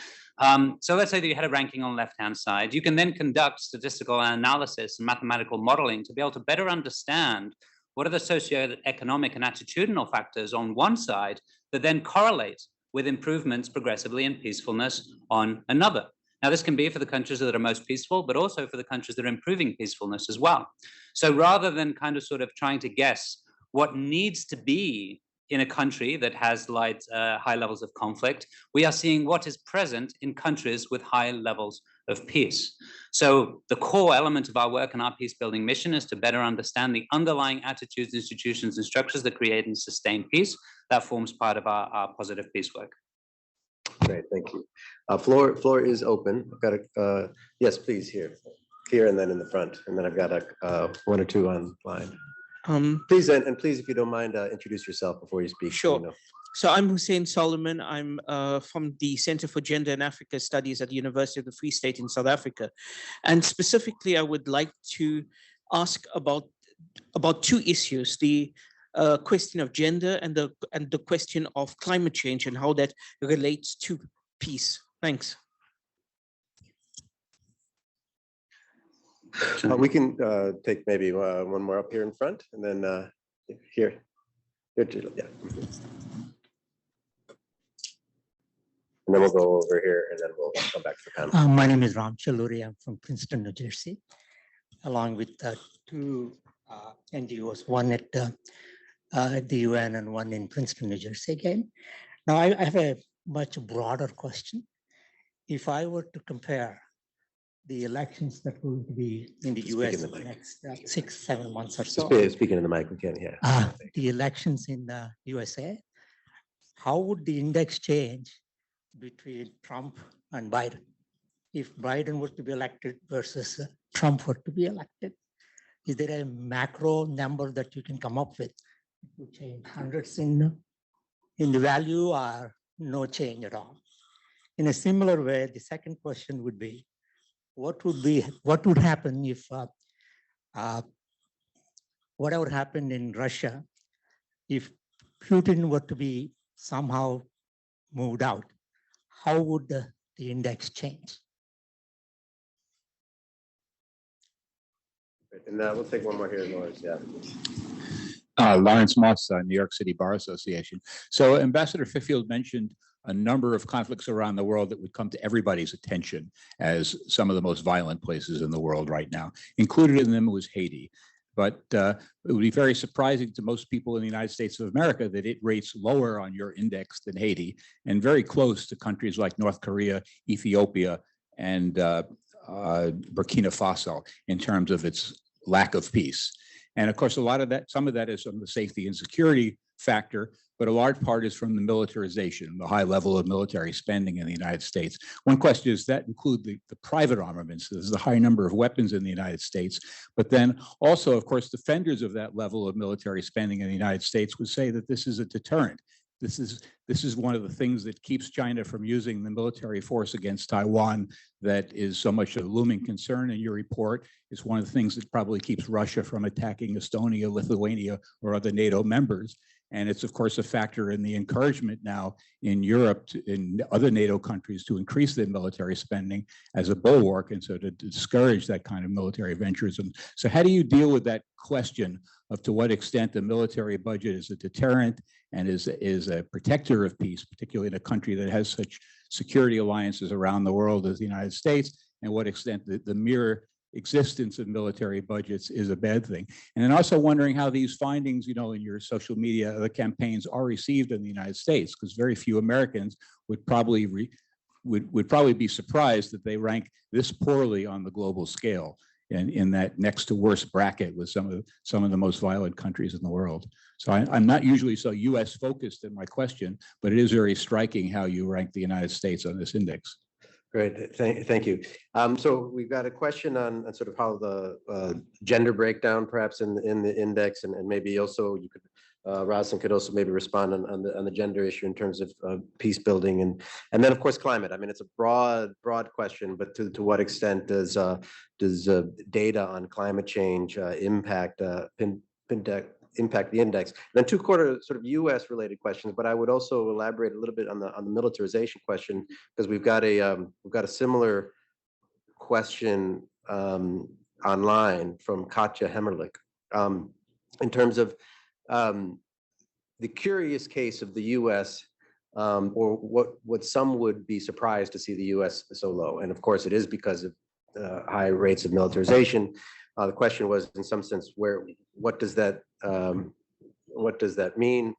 So let's say that you had a ranking on the left-hand side. You can then conduct statistical analysis and mathematical modeling to be able to better understand what are the socioeconomic and attitudinal factors on one side that then correlate with improvements progressively in peacefulness on another. Now, this can be for the countries that are most peaceful, but also for the countries that are improving peacefulness as well. So rather than kind of sort of trying to guess what needs to be in a country that has high levels of conflict, we are seeing what is present in countries with high levels of peace. So the core element of our work and our peace building mission is to better understand the underlying attitudes, institutions, and structures that create and sustain peace. That forms part of our positive peace work. Great, thank you. Floor is open. I've got yes, please, here and then in the front, and then I've got one or two online. Please, and please, if you don't mind, introduce yourself before you speak. so we Sure. know. So I'm Hussein Solomon. I'm from the Center for Gender and Africa Studies at the University of the Free State in South Africa. And specifically, I would like to ask about two issues, the question of gender and the question of climate change and how that relates to peace. Thanks. We can take maybe one more up here in front, and then here. Here, yeah. And then we'll go over here, and then we'll come back to the panel. My name is Ram Chaluri. I'm from Princeton, New Jersey, along with two NGOs, one at the UN and one in Princeton, New Jersey again. Now, I have a much broader question. If I were to compare the elections that will be in the Speak in US the in the mic. next 6-7 months or so, Speaking in the mic, we can't hear. the elections in the USA, how would the index change between Trump and Biden if Biden were to be elected versus Trump were to be elected? Is there a macro number that you can come up with? It would change hundreds in the value or no change at all? In a similar way, the second question would be, what would happen if whatever happened in Russia, if Putin were to be somehow moved out, how would the index change? And we'll take one more here, Lawrence. Yeah. Lawrence Moss, New York City Bar Association. So Ambassador Fifield mentioned a number of conflicts around the world that would come to everybody's attention as some of the most violent places in the world right now. Included in them was Haiti. But it would be very surprising to most people in the United States of America that it rates lower on your index than Haiti, and very close to countries like North Korea, Ethiopia, and Burkina Faso in terms of its lack of peace. And of course, some of that is from the safety and security factor, but a large part is from the militarization, the high level of military spending in the United States. One question is that include the private armaments. There's a high number of weapons in the United States, but then also, of course, defenders of that level of military spending in the United States would say that this is a deterrent. This is one of the things that keeps China from using the military force against Taiwan that is so much a looming concern in your report. It's one of the things that probably keeps Russia from attacking Estonia, Lithuania, or other NATO members. And it's, of course, a factor in the encouragement now in Europe, in other NATO countries, to increase their military spending as a bulwark, and so to discourage that kind of military venturism. So how do you deal with that question of to what extent the military budget is a deterrent and is a protector of peace, particularly in a country that has such security alliances around the world as the United States, and what extent the mere existence of military budgets is a bad thing? And then also wondering how these findings, in your social media, the campaigns are received in the United States, because very few Americans would probably be surprised that they rank this poorly on the global scale and in that next to worst bracket with some of the most violent countries in the world. So I'm not usually so US focused in my question, but it is very striking how you rank the United States on this index. Great, thank you. So we've got a question on sort of how the gender breakdown perhaps in the index, and maybe also you could, Rasen could also maybe respond on the gender issue in terms of peace building, and then of course climate. I mean, it's a broad question, but to what extent does data on climate change impact impact the index? And then two sort of US related questions, but I would also elaborate a little bit on the militarization question, because we've got a similar question online from Katja Hemmerlich in terms of the curious case of the US, or what some would be surprised to see the US so low. And of course it is because of high rates of militarization. The question was, in some sense, what does that mean?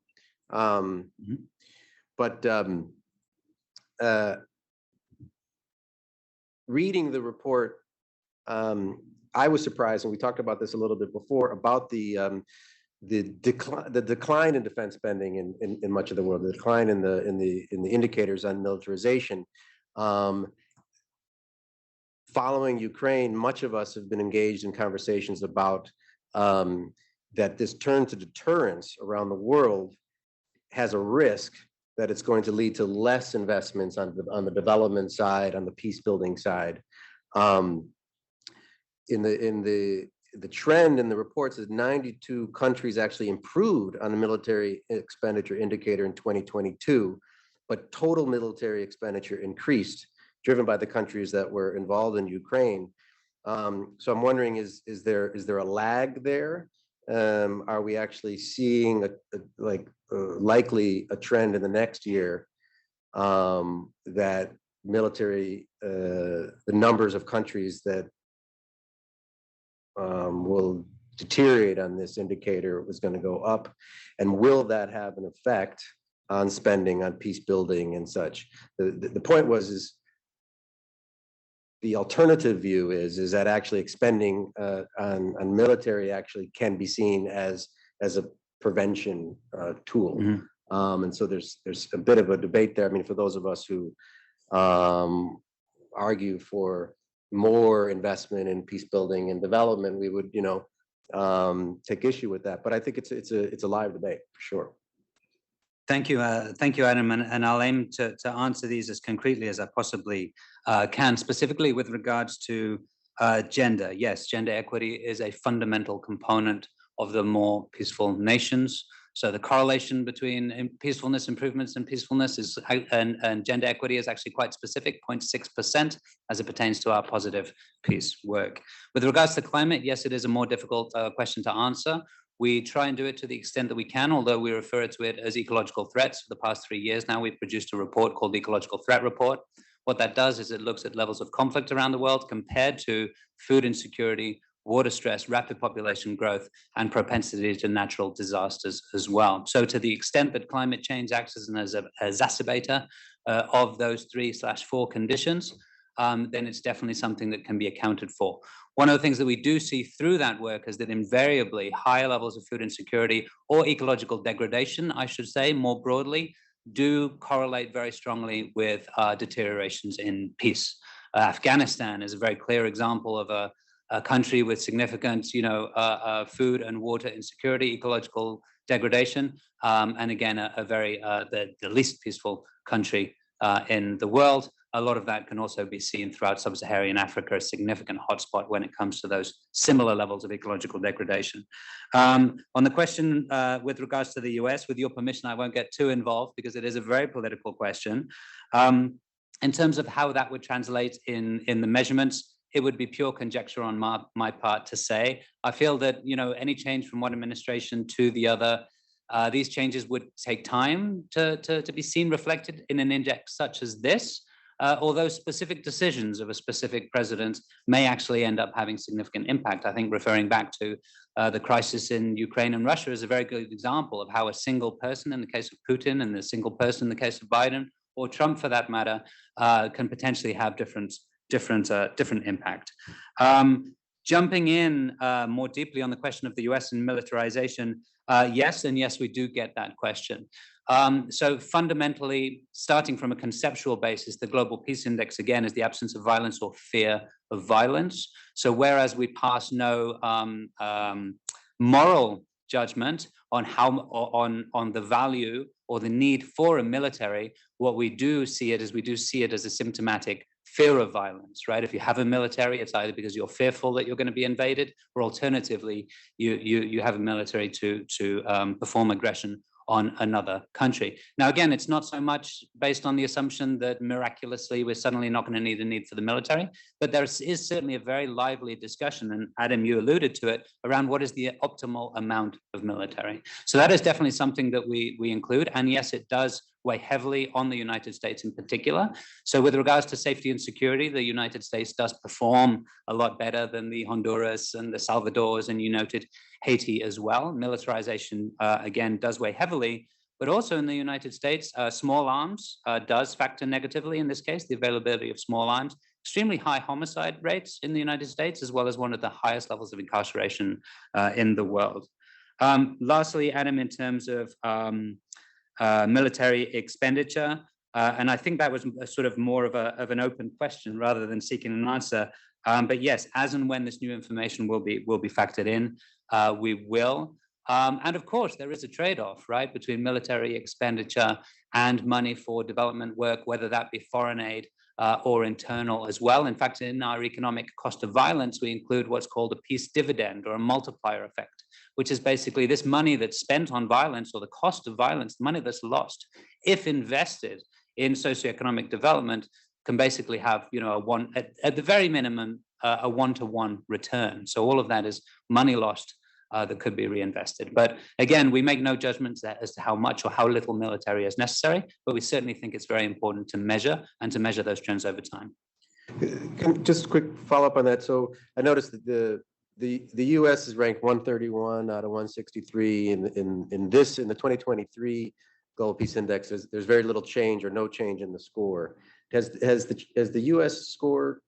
But reading the report, I was surprised, and we talked about this a little bit before, about the decline in defense spending in much of the world, the decline in the indicators on militarization. Following Ukraine, much of us have been engaged in conversations about that this turn to deterrence around the world has a risk that it's going to lead to less investments on the development side, on the peace building side. In the trend in the reports is 92 countries actually improved on the military expenditure indicator in 2022, but total military expenditure increased, driven by the countries that were involved in Ukraine. So I'm wondering, is there a lag there? Are we actually seeing likely a trend in the next year that military, the numbers of countries that will deteriorate on this indicator was going to go up, and will that have an effect on spending on peace building and such? The point is the alternative view is that actually expending on military actually can be seen as a prevention tool. Mm-hmm. And so there's a bit of a debate there. I mean, for those of us who argue for more investment in peace building and development, we would, take issue with that. But I think it's a live debate for sure. Thank you, Adam, and I'll aim to answer these as concretely as I possibly can, specifically with regards to gender. Yes, gender equity is a fundamental component of the more peaceful nations. So the correlation between peacefulness improvements and peacefulness is, and gender equity is actually quite specific, 0.6% as it pertains to our positive peace work. With regards to climate, yes, it is a more difficult question to answer. We try and do it to the extent that we can, although we refer to it as ecological threats. For the past 3 years now, we've produced a report called the Ecological Threat Report. What that does is it looks at levels of conflict around the world compared to food insecurity, water stress, rapid population growth, and propensity to natural disasters as well. So to the extent that climate change acts as an exacerbator of those 3/4 conditions, then it's definitely something that can be accounted for. One of the things that we do see through that work is that invariably higher levels of food insecurity or ecological degradation, I should say more broadly, do correlate very strongly with deteriorations in peace. Afghanistan is a very clear example of a country with significant, food and water insecurity, ecological degradation, and again, the least peaceful country in the world. A lot of that can also be seen throughout sub-Saharan Africa, a significant hotspot when it comes to those similar levels of ecological degradation. On the question with regards to the US, with your permission, I won't get too involved because it is a very political question. In terms of how that would translate in the measurements, it would be pure conjecture on my part to say. I feel that any change from one administration to the other, these changes would take time to be seen reflected in an index such as this. Although specific decisions of a specific president may actually end up having significant impact. I think referring back to the crisis in Ukraine and Russia is a very good example of how a single person in the case of Putin and a single person in the case of Biden, or Trump for that matter, can potentially have different impact. Jumping in more deeply on the question of the US and militarization, yes, and yes, we do get that question. So fundamentally, starting from a conceptual basis, the Global Peace Index, again, is the absence of violence or fear of violence. So whereas we pass no moral judgment on on the value or the need for a military, what we do see it as a symptomatic fear of violence, right? If you have a military, it's either because you're fearful that you're going to be invaded, or alternatively, you have a military to perform aggression on another country. Now, again, it's not so much based on the assumption that miraculously we're suddenly not going to need a need for the military, but there is certainly a very lively discussion, and Adam, you alluded to it, around what is the optimal amount of military. So that is definitely something that we include, and yes, it does weigh heavily on the United States in particular. So with regards to safety and security, the United States does perform a lot better than the Honduras and the Salvadors, and you noted Haiti as well. Militarization, again, does weigh heavily, but also in the United States, small arms does factor negatively in this case, the availability of small arms, extremely high homicide rates in the United States, as well as one of the highest levels of incarceration in the world. Lastly, Adam, in terms of military expenditure, and I think that was a sort of more of an open question rather than seeking an answer. But yes, as and when this new information will be factored in, we will. And of course, there is a trade-off, right, between military expenditure and money for development work, whether that be foreign aid or internal as well. In fact, in our economic cost of violence, we include what's called a peace dividend or a multiplier effect, which is basically this money that's spent on violence or the cost of violence, the money that's lost, if invested in socioeconomic development, can basically have, at the very minimum, a one-to-one return. So all of that is money lost that could be reinvested. But again, we make no judgments as to how much or how little military is necessary, but we certainly think it's very important to measure and to measure those trends over time. Just a quick follow-up on that. So I noticed that the U.S. is ranked 131 out of 163 in the 2023 Global Peace Index. There's very little change or no change in the score. Has the U.S. score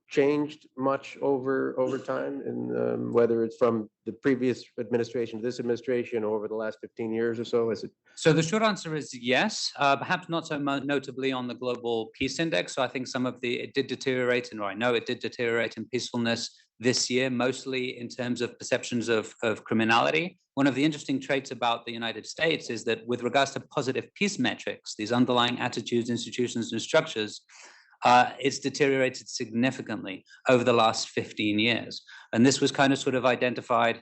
changed much over time, and whether it's from the previous administration to this administration or over the last 15 years or so? So the short answer is yes, perhaps not so notably on the Global Peace Index. So I think it did deteriorate, and I know it did deteriorate in peacefulness this year, mostly in terms of perceptions of criminality. One of the interesting traits about the United States is that with regards to positive peace metrics, these underlying attitudes, institutions, and structures, it's deteriorated significantly over the last 15 years. And this was kind of sort of identified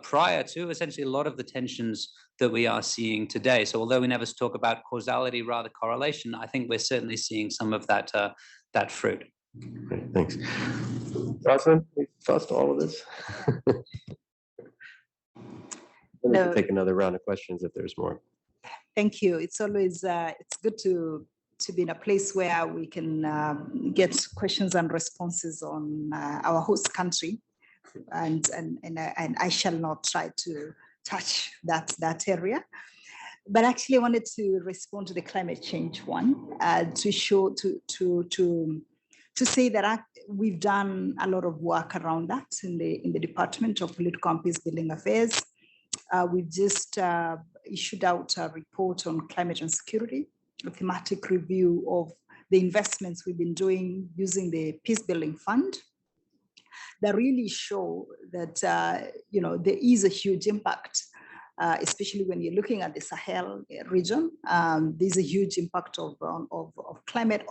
prior to essentially a lot of the tensions that we are seeing today. So although we never talk about causality, rather correlation, I think we're certainly seeing some of that fruit. Great, thanks. Rosalind, thoughts to all of this? We can take another round of questions if there's more. Thank you. It's always it's good to be in a place where we can get questions and responses on our host country, and I shall not try to touch that area. But actually, I wanted to respond to the climate change one to say that we've done a lot of work around that in the Department of Political and Peace Building Affairs. We've just issued out a report on climate and security, a thematic review of the investments we've been doing using the Peace Building Fund that really show that there is a huge impact, especially when you're looking at the Sahel region. There's a huge impact of climate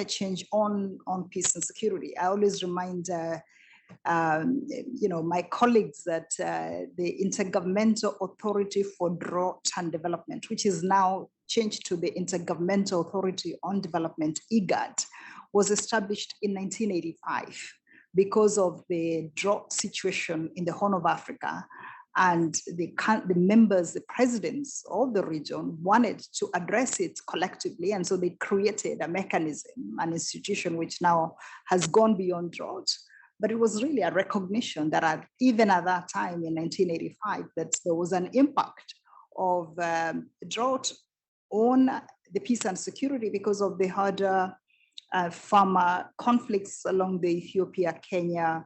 change on peace and security. I always remind my colleagues that the Intergovernmental Authority for Drought and Development, which is now changed to the Intergovernmental Authority on Development, IGAD, was established in 1985 because of the drought situation in the Horn of Africa. And the members, the presidents of the region wanted to address it collectively. And so they created a mechanism, an institution which now has gone beyond drought. But it was really a recognition that even at that time in 1985, that there was an impact of drought on the peace and security because of the harder farmer conflicts along the Ethiopia-Kenya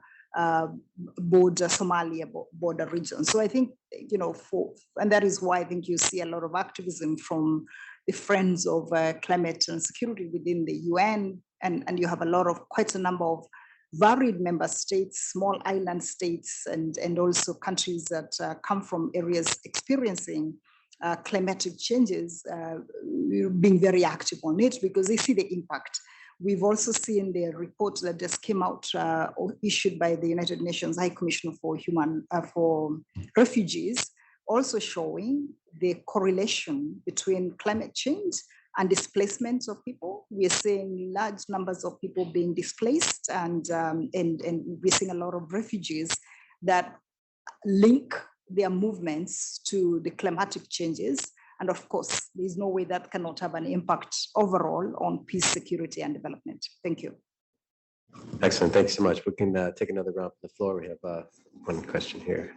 border, Somalia border region. So I think, and that is why I think you see a lot of activism from the Friends of Climate and Security within the UN, and you have quite a number of varied member states, small island states, and also countries that come from areas experiencing climatic changes, being very active on it because they see the impact. We've also seen the report that just came out, issued by the United Nations High Commissioner for Refugees, also showing the correlation between climate change and displacement of people. We're seeing large numbers of people being displaced, and we're seeing a lot of refugees that link their movements to the climatic changes. And of course, there's no way that cannot have an impact overall on peace, security, and development. Thank you. Excellent. Thanks so much. We can take another round from the floor. We have one question here.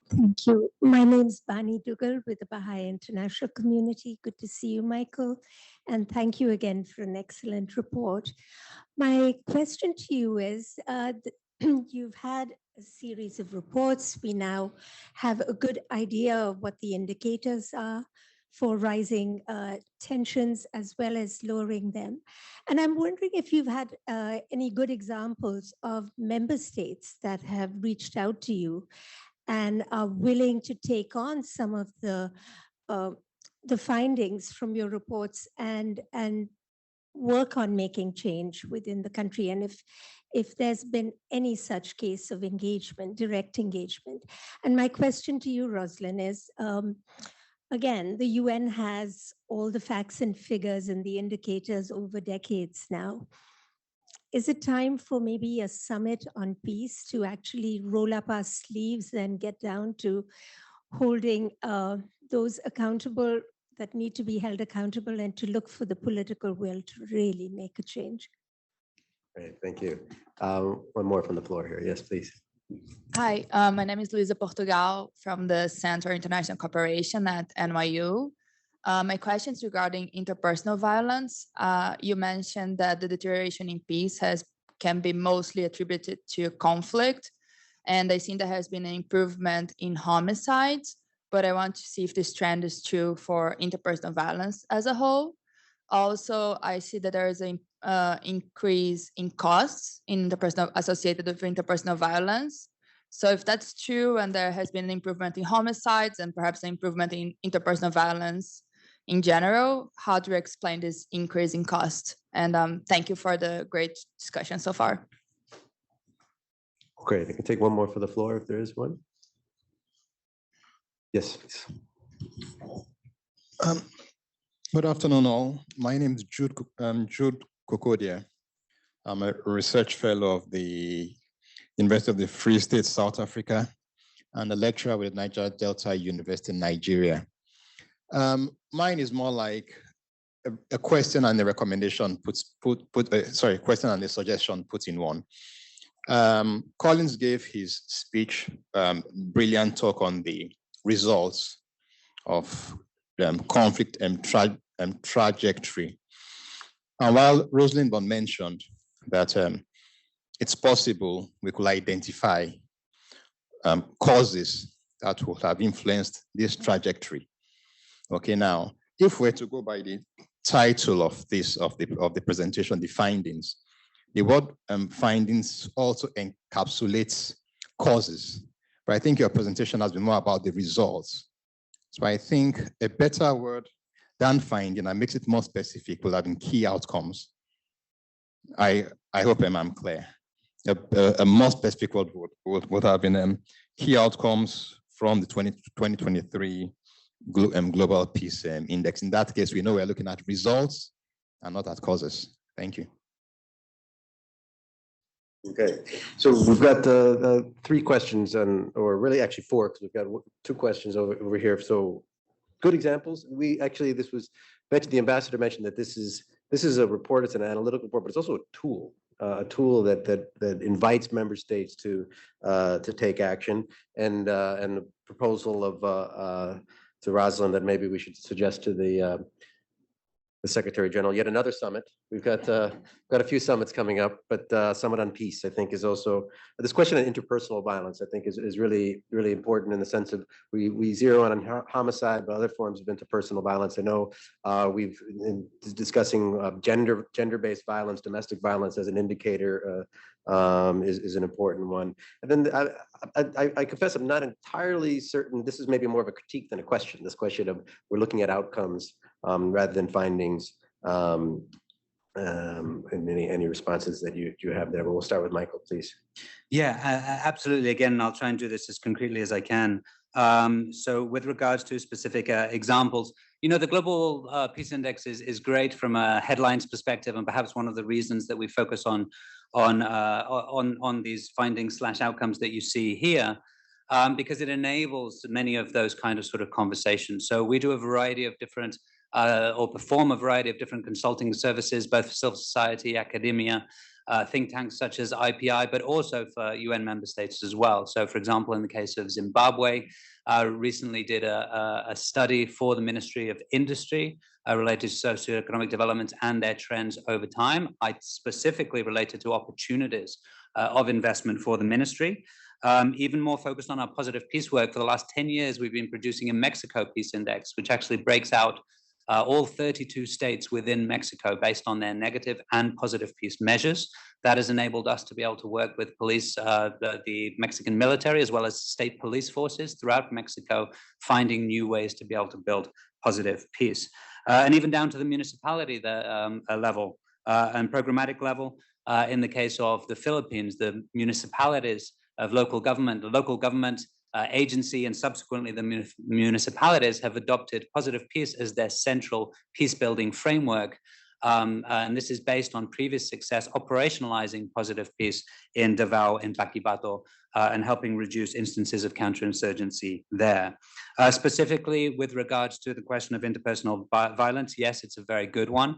Thank you. My name is Bani Dugal with the Baha'i International Community. Good to see you, Michael. And thank you again for an excellent report. My question to you is, you've had a series of reports. We now have a good idea of what the indicators are for rising tensions as well as lowering them. And I'm wondering if you've had any good examples of member states that have reached out to you and are willing to take on some of the findings from your reports and work on making change within the country, and if there's been any such case of engagement, direct engagement. And my question to you, Rosalind, is again, the UN has all the facts and figures and the indicators over decades now. Is it time for maybe a summit on peace to actually roll up our sleeves and get down to holding those accountable that need to be held accountable, and to look for the political will to really make a change? Great, thank you. One more from the floor here. Yes, please. Hi, my name is Luisa Portugal from the Center for International Cooperation at NYU. My question is regarding interpersonal violence. You mentioned that the deterioration in peace can be mostly attributed to conflict, and I think there has been an improvement in homicides, but I want to see if this trend is true for interpersonal violence as a whole. Also, I see that there is an increase in costs associated with interpersonal violence. So if that's true, and there has been an improvement in homicides and perhaps an improvement in interpersonal violence in general, how do you explain this increase in cost? And thank you for the great discussion so far. Great, I can take one more for the floor if there is one. Yes, please. Good afternoon, all. My name is Jude Kokodia. I'm a research fellow of the University of the Free State, South Africa, and a lecturer with Niger Delta University in Nigeria. Mine is more like a question and a recommendation question and a suggestion put in one. Collins gave his speech, brilliant talk on the results of conflict and trajectory. And while Rosalind mentioned that it's possible we could identify causes that would have influenced this trajectory. Okay, now, if we're to go by the title of the presentation, the findings, the word findings also encapsulates causes. But I think your presentation has been more about the results. So I think a better word than finding, and makes it more specific, will have been key outcomes. I hope I'm clear. A more specific word would have been key outcomes from the 2023 Global Peace Index. In that case, we know we're looking at results and not at causes. Thank you. Okay, so we've got three questions, or really actually four, because we've got two questions over here. So good examples. This was mentioned, the ambassador mentioned that this is a report, it's an analytical report, but it's also a tool that invites member states to take action, and the proposal of to Rosalind that maybe we should suggest to the Secretary General yet another summit. We've got a few summits coming up, but summit on peace, I think, is also this question of interpersonal violence. I think is really important in the sense of we zero in on homicide, but other forms of interpersonal violence. I know we've been discussing gender-based violence, domestic violence as an indicator is an important one. And then I confess I'm not entirely certain. This is maybe more of a critique than a question. This question of we're looking at outcomes rather than findings. And any responses that you have there, but we'll start with Michael, please. Yeah, absolutely. Again, I'll try and do this as concretely as I can. So with regards to specific examples, the Global Peace Index is great from a headlines perspective, and perhaps one of the reasons that we focus on these findings / outcomes that you see here, because it enables many of those kind of sort of conversations. So we do a variety of different or perform a variety of different consulting services, both for civil society, academia, think tanks such as IPI, but also for UN member states as well. So for example, in the case of Zimbabwe, recently did a study for the Ministry of Industry related to socioeconomic developments and their trends over time. I specifically related to opportunities of investment for the ministry. Even more focused on our positive peace work. For the last 10 years, we've been producing a Mexico Peace Index, which actually breaks out all 32 states within Mexico based on their negative and positive peace measures. That has enabled us to be able to work with police, the Mexican military, as well as state police forces throughout Mexico, finding new ways to be able to build positive peace. And even down to the municipality level and programmatic level. In the case of the Philippines, the municipalities of local government, the local government agency, and subsequently the municipalities have adopted positive peace as their central peace-building framework. And this is based on previous success operationalizing positive peace in Davao and Taquibato and helping reduce instances of counterinsurgency there. Specifically with regards to the question of interpersonal violence, yes, it's a very good one.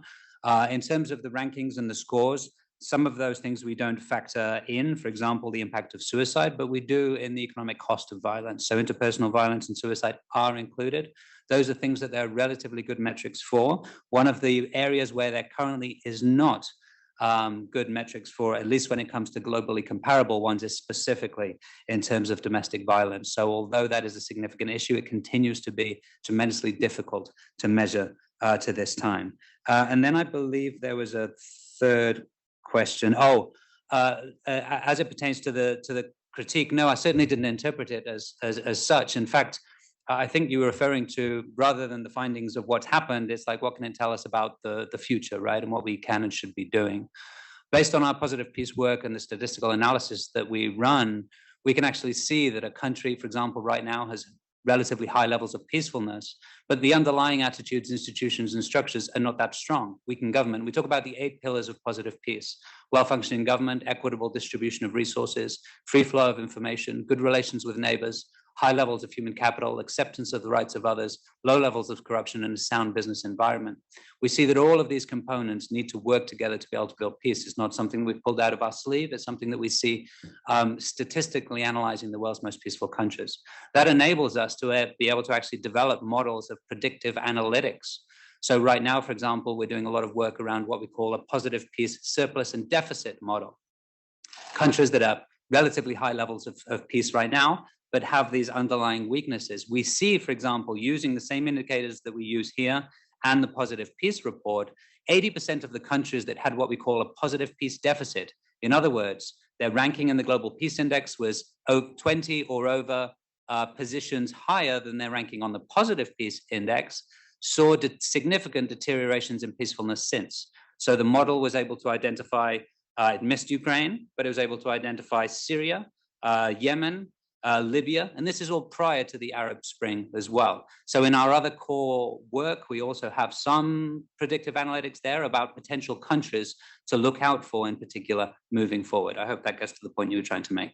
In terms of the rankings and the scores, some of those things we don't factor in, for example, the impact of suicide, but we do in the economic cost of violence. So interpersonal violence and suicide are included. Those are things that there are relatively good metrics for. One of the areas where there currently is not good metrics for, at least when it comes to globally comparable ones, is specifically in terms of domestic violence. So although that is a significant issue, it continues to be tremendously difficult to measure to this time. And then I believe there was a third question. As it pertains to the critique, no, I certainly didn't interpret it as such. In fact, I think you were referring to, rather than the findings of what's happened, it's like, what can it tell us about the future, right? And what we can and should be doing. Based on our positive peace work and the statistical analysis that we run, we can actually see that a country, for example, right now has relatively high levels of peacefulness, but the underlying attitudes, institutions, and structures are not that strong. Weakened government. We talk about the 8 pillars of positive peace: well-functioning government, equitable distribution of resources, free flow of information, good relations with neighbors, high levels of human capital, acceptance of the rights of others, low levels of corruption, and a sound business environment. We see that all of these components need to work together to be able to build peace. It's not something we've pulled out of our sleeve. It's something that we see statistically analyzing the world's most peaceful countries. That enables us to be able to actually develop models of predictive analytics. So right now, for example, we're doing a lot of work around what we call a positive peace surplus and deficit model. Countries that have relatively high levels of peace right now, but have these underlying weaknesses. We see, for example, using the same indicators that we use here and the positive peace report, 80% of the countries that had what we call a positive peace deficit, in other words, their ranking in the Global Peace Index was 20 or over positions higher than their ranking on the Positive Peace Index, saw significant deteriorations in peacefulness since. So the model was able to identify, it missed Ukraine, but it was able to identify Syria, Yemen, Libya, and this is all prior to the Arab Spring as well. So in our other core work, we also have some predictive analytics there about potential countries to look out for in particular moving forward. I hope that gets to the point you were trying to make.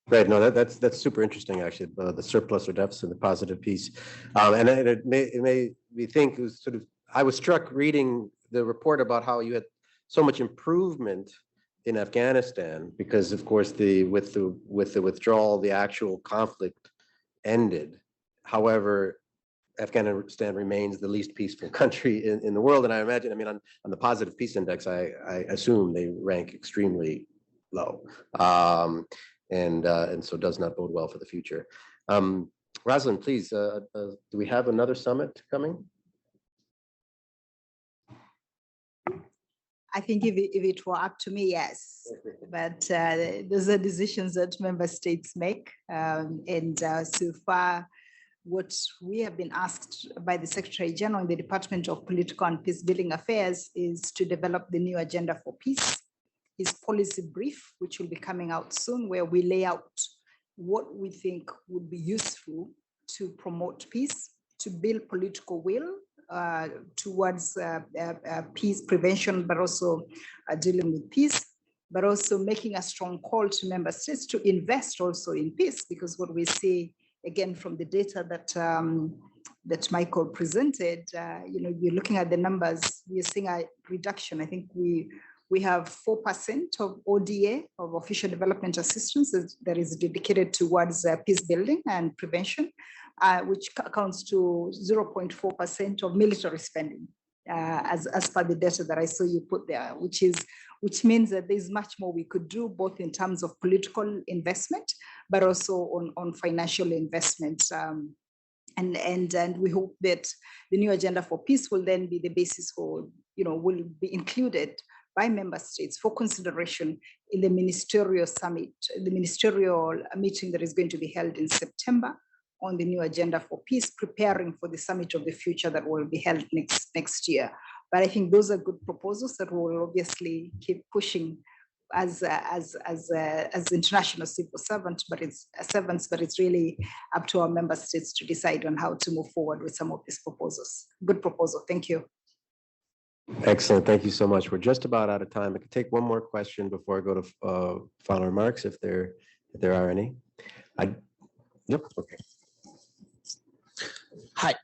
Right. No, that's super interesting, actually, the surplus or deficit, the positive piece. And it made me think, it was sort of, I was struck reading the report about how you had so much improvement in Afghanistan, because of course with the withdrawal, the actual conflict ended. However, Afghanistan remains the least peaceful country in the world. And I imagine, I mean, on the positive peace index, I assume they rank extremely low. And so does not bode well for the future. Rosalind, please, do we have another summit coming? I think if it were up to me, yes. But those are decisions that member states make. So far, what we have been asked by the Secretary General in the Department of Political and Peace Building Affairs is to develop the new agenda for peace, his policy brief, which will be coming out soon, where we lay out what we think would be useful to promote peace, to build political will towards peace prevention, but also dealing with peace, but also making a strong call to member states to invest also in peace, because what we see, again, from the data that Michael presented, you're looking at the numbers, we're seeing a reduction. I think we have 4% of ODA, of official development assistance, that is dedicated towards peace building and prevention, which accounts to 0.4% of military spending, as per the data that I saw you put there, which means that there's much more we could do, both in terms of political investment, but also on financial investment. And we hope that the new agenda for peace will then be the basis for, will be included by member states for consideration in the ministerial summit, the ministerial meeting that is going to be held in September on the new agenda for peace, preparing for the summit of the future that will be held next year. But I think those are good proposals that will obviously keep pushing as international civil servants, but it's really up to our member states to decide on how to move forward with some of these proposals. Good proposal. Thank you. Excellent. Thank you so much. We're just about out of time. I could take one more question before I go to final remarks, if there are any. Yep. Okay. Hi,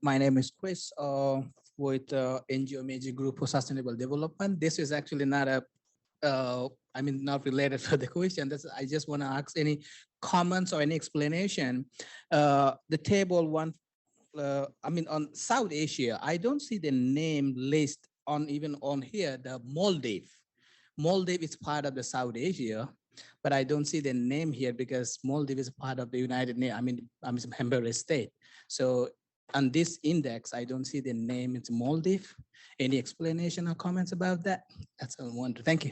my name is Chris with NGO Major Group for Sustainable Development. This is actually not a, not related to the question. I just want to ask any comments or any explanation. The table one, on South Asia, I don't see the name list even on here, the Maldives. Maldives is part of the South Asia, but I don't see the name here because Maldives is part of the United Nations, I'm a member state. So on this index, I don't see the name, it's Maldives. Any explanation or comments about that? That's all I want to, thank you.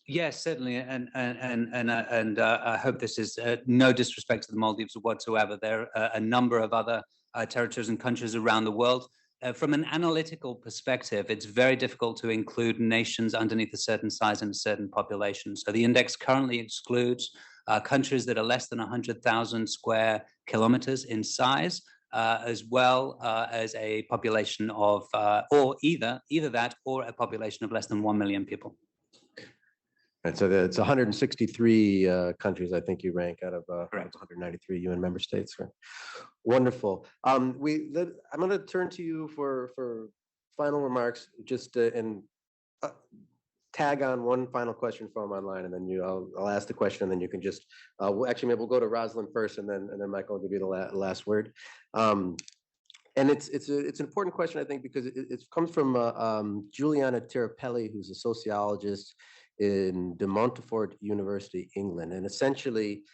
Yes, certainly, and I hope this is no disrespect to the Maldives whatsoever. There are a number of other territories and countries around the world. From an analytical perspective, it's very difficult to include nations underneath a certain size and a certain population. So the index currently excludes countries that are less than 100,000 square kilometers in size, as well as a population of, or either that or a population of less than 1 million people. And so it's 163 countries, I think you rank out of 193 UN member states. Right? Wonderful. I'm going to turn to you for final remarks, just and tag on one final question from online, and then I'll ask the question, and then you can just actually maybe we'll go to Rosalind first, and then Michael will give you the last word. And it's an important question, I think, because it comes from Juliana Tirapelli, who's a sociologist in De Montfort University, England, and essentially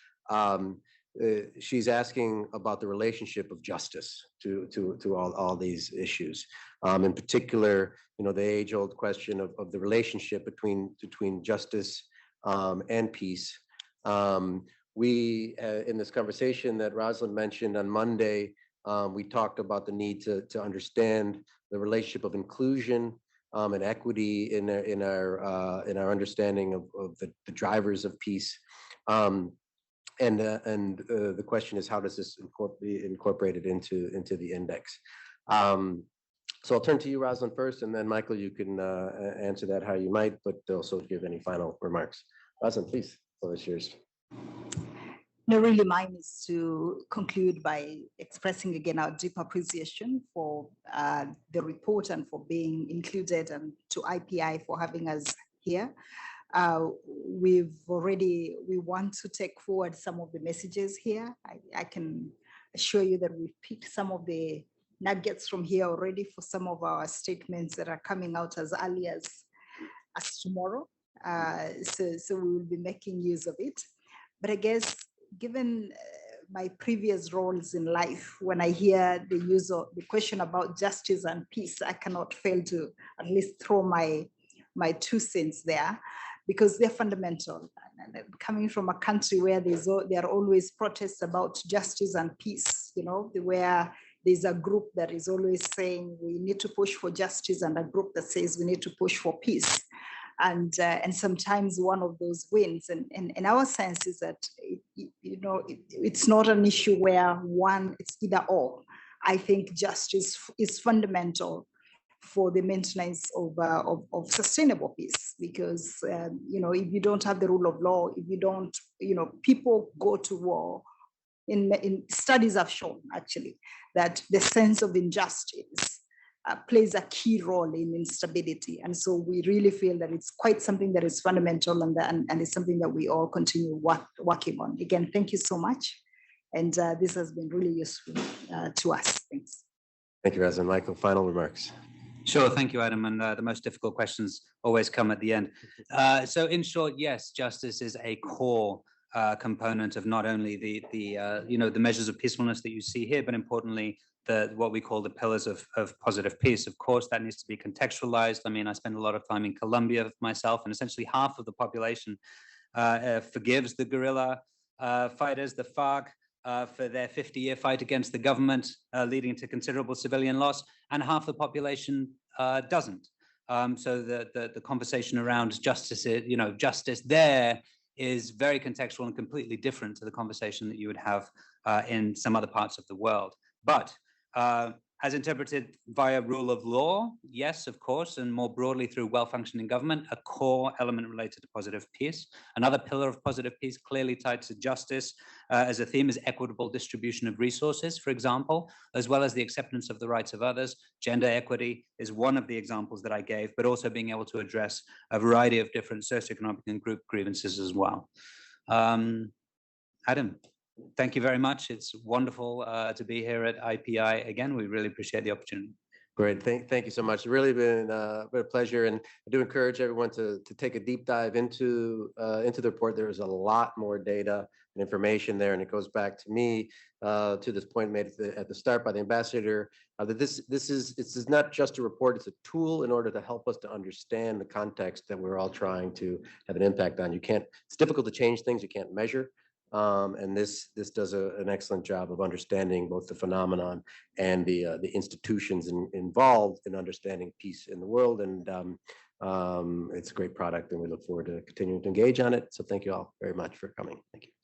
she's asking about the relationship of justice to all these issues. In particular, the age-old question of the relationship between justice and peace. We in this conversation that Rosalind mentioned on Monday, we talked about the need to understand the relationship of inclusion and equity in our understanding of the drivers of peace. And the question is, how does this be incorporated into the index? So I'll turn to you, Rosalind, first, and then Michael, you can answer that how you might, but also give any final remarks. Rosalind, please, well, it's yours. No, really, mine is to conclude by expressing again our deep appreciation for the report and for being included, and to IPI for having us here. We want to take forward some of the messages here. I can assure you that we've picked some of the nuggets from here already for some of our statements that are coming out as early as tomorrow. So we will be making use of it. But I guess, given my previous roles in life, when I hear the use of the question about justice and peace, I cannot fail to at least throw my 2 cents there, because they're fundamental. And coming from a country where there are always protests about justice and peace, where there's a group that is always saying we need to push for justice, and a group that says we need to push for peace. And sometimes one of those wins. And our sense is that it's not an issue where it's either or. I think justice is fundamental for the maintenance of sustainable peace, because if you don't have the rule of law, if you don't, people go to war. In studies have shown actually that the sense of injustice plays a key role in instability. And so we really feel that it's quite something that is fundamental, and it's something that we all continue working on. Again, thank you so much. And this has been really useful to us. Thanks. Thank you, Rosalind. Michael, final remarks. Sure, thank you, Adam. And the most difficult questions always come at the end. So in short, yes, justice is a core component of not only the measures of peacefulness that you see here, but importantly, what we call the pillars of positive peace. Of course, that needs to be contextualized. I mean, I spend a lot of time in Colombia myself, and essentially half of the population forgives the guerrilla fighters, the FARC, for their 50-year fight against the government, leading to considerable civilian loss, and half the population doesn't. So the conversation around justice, justice there is very contextual and completely different to the conversation that you would have in some other parts of the world. But as interpreted via rule of law, yes, of course, and more broadly through well-functioning government, a core element related to positive peace. Another pillar of positive peace clearly tied to justice as a theme is equitable distribution of resources, for example, as well as the acceptance of the rights of others. Gender equity is one of the examples that I gave, but also being able to address a variety of different socioeconomic and group grievances as well. Adam, thank you very much. It's wonderful to be here at IPI again. We really appreciate the opportunity. Great. Thank you so much. It's really been a pleasure. And I do encourage everyone to take a deep dive into the report. There is a lot more data and information there. And it goes back to me, to this point made at the start by the ambassador, that this is not just a report, it's a tool in order to help us to understand the context that we're all trying to have an impact on. It's difficult to change things you can't measure. And this does an excellent job of understanding both the phenomenon and the institutions involved in understanding peace in the world. And it's a great product, and we look forward to continuing to engage on it. So thank you all very much for coming. Thank you.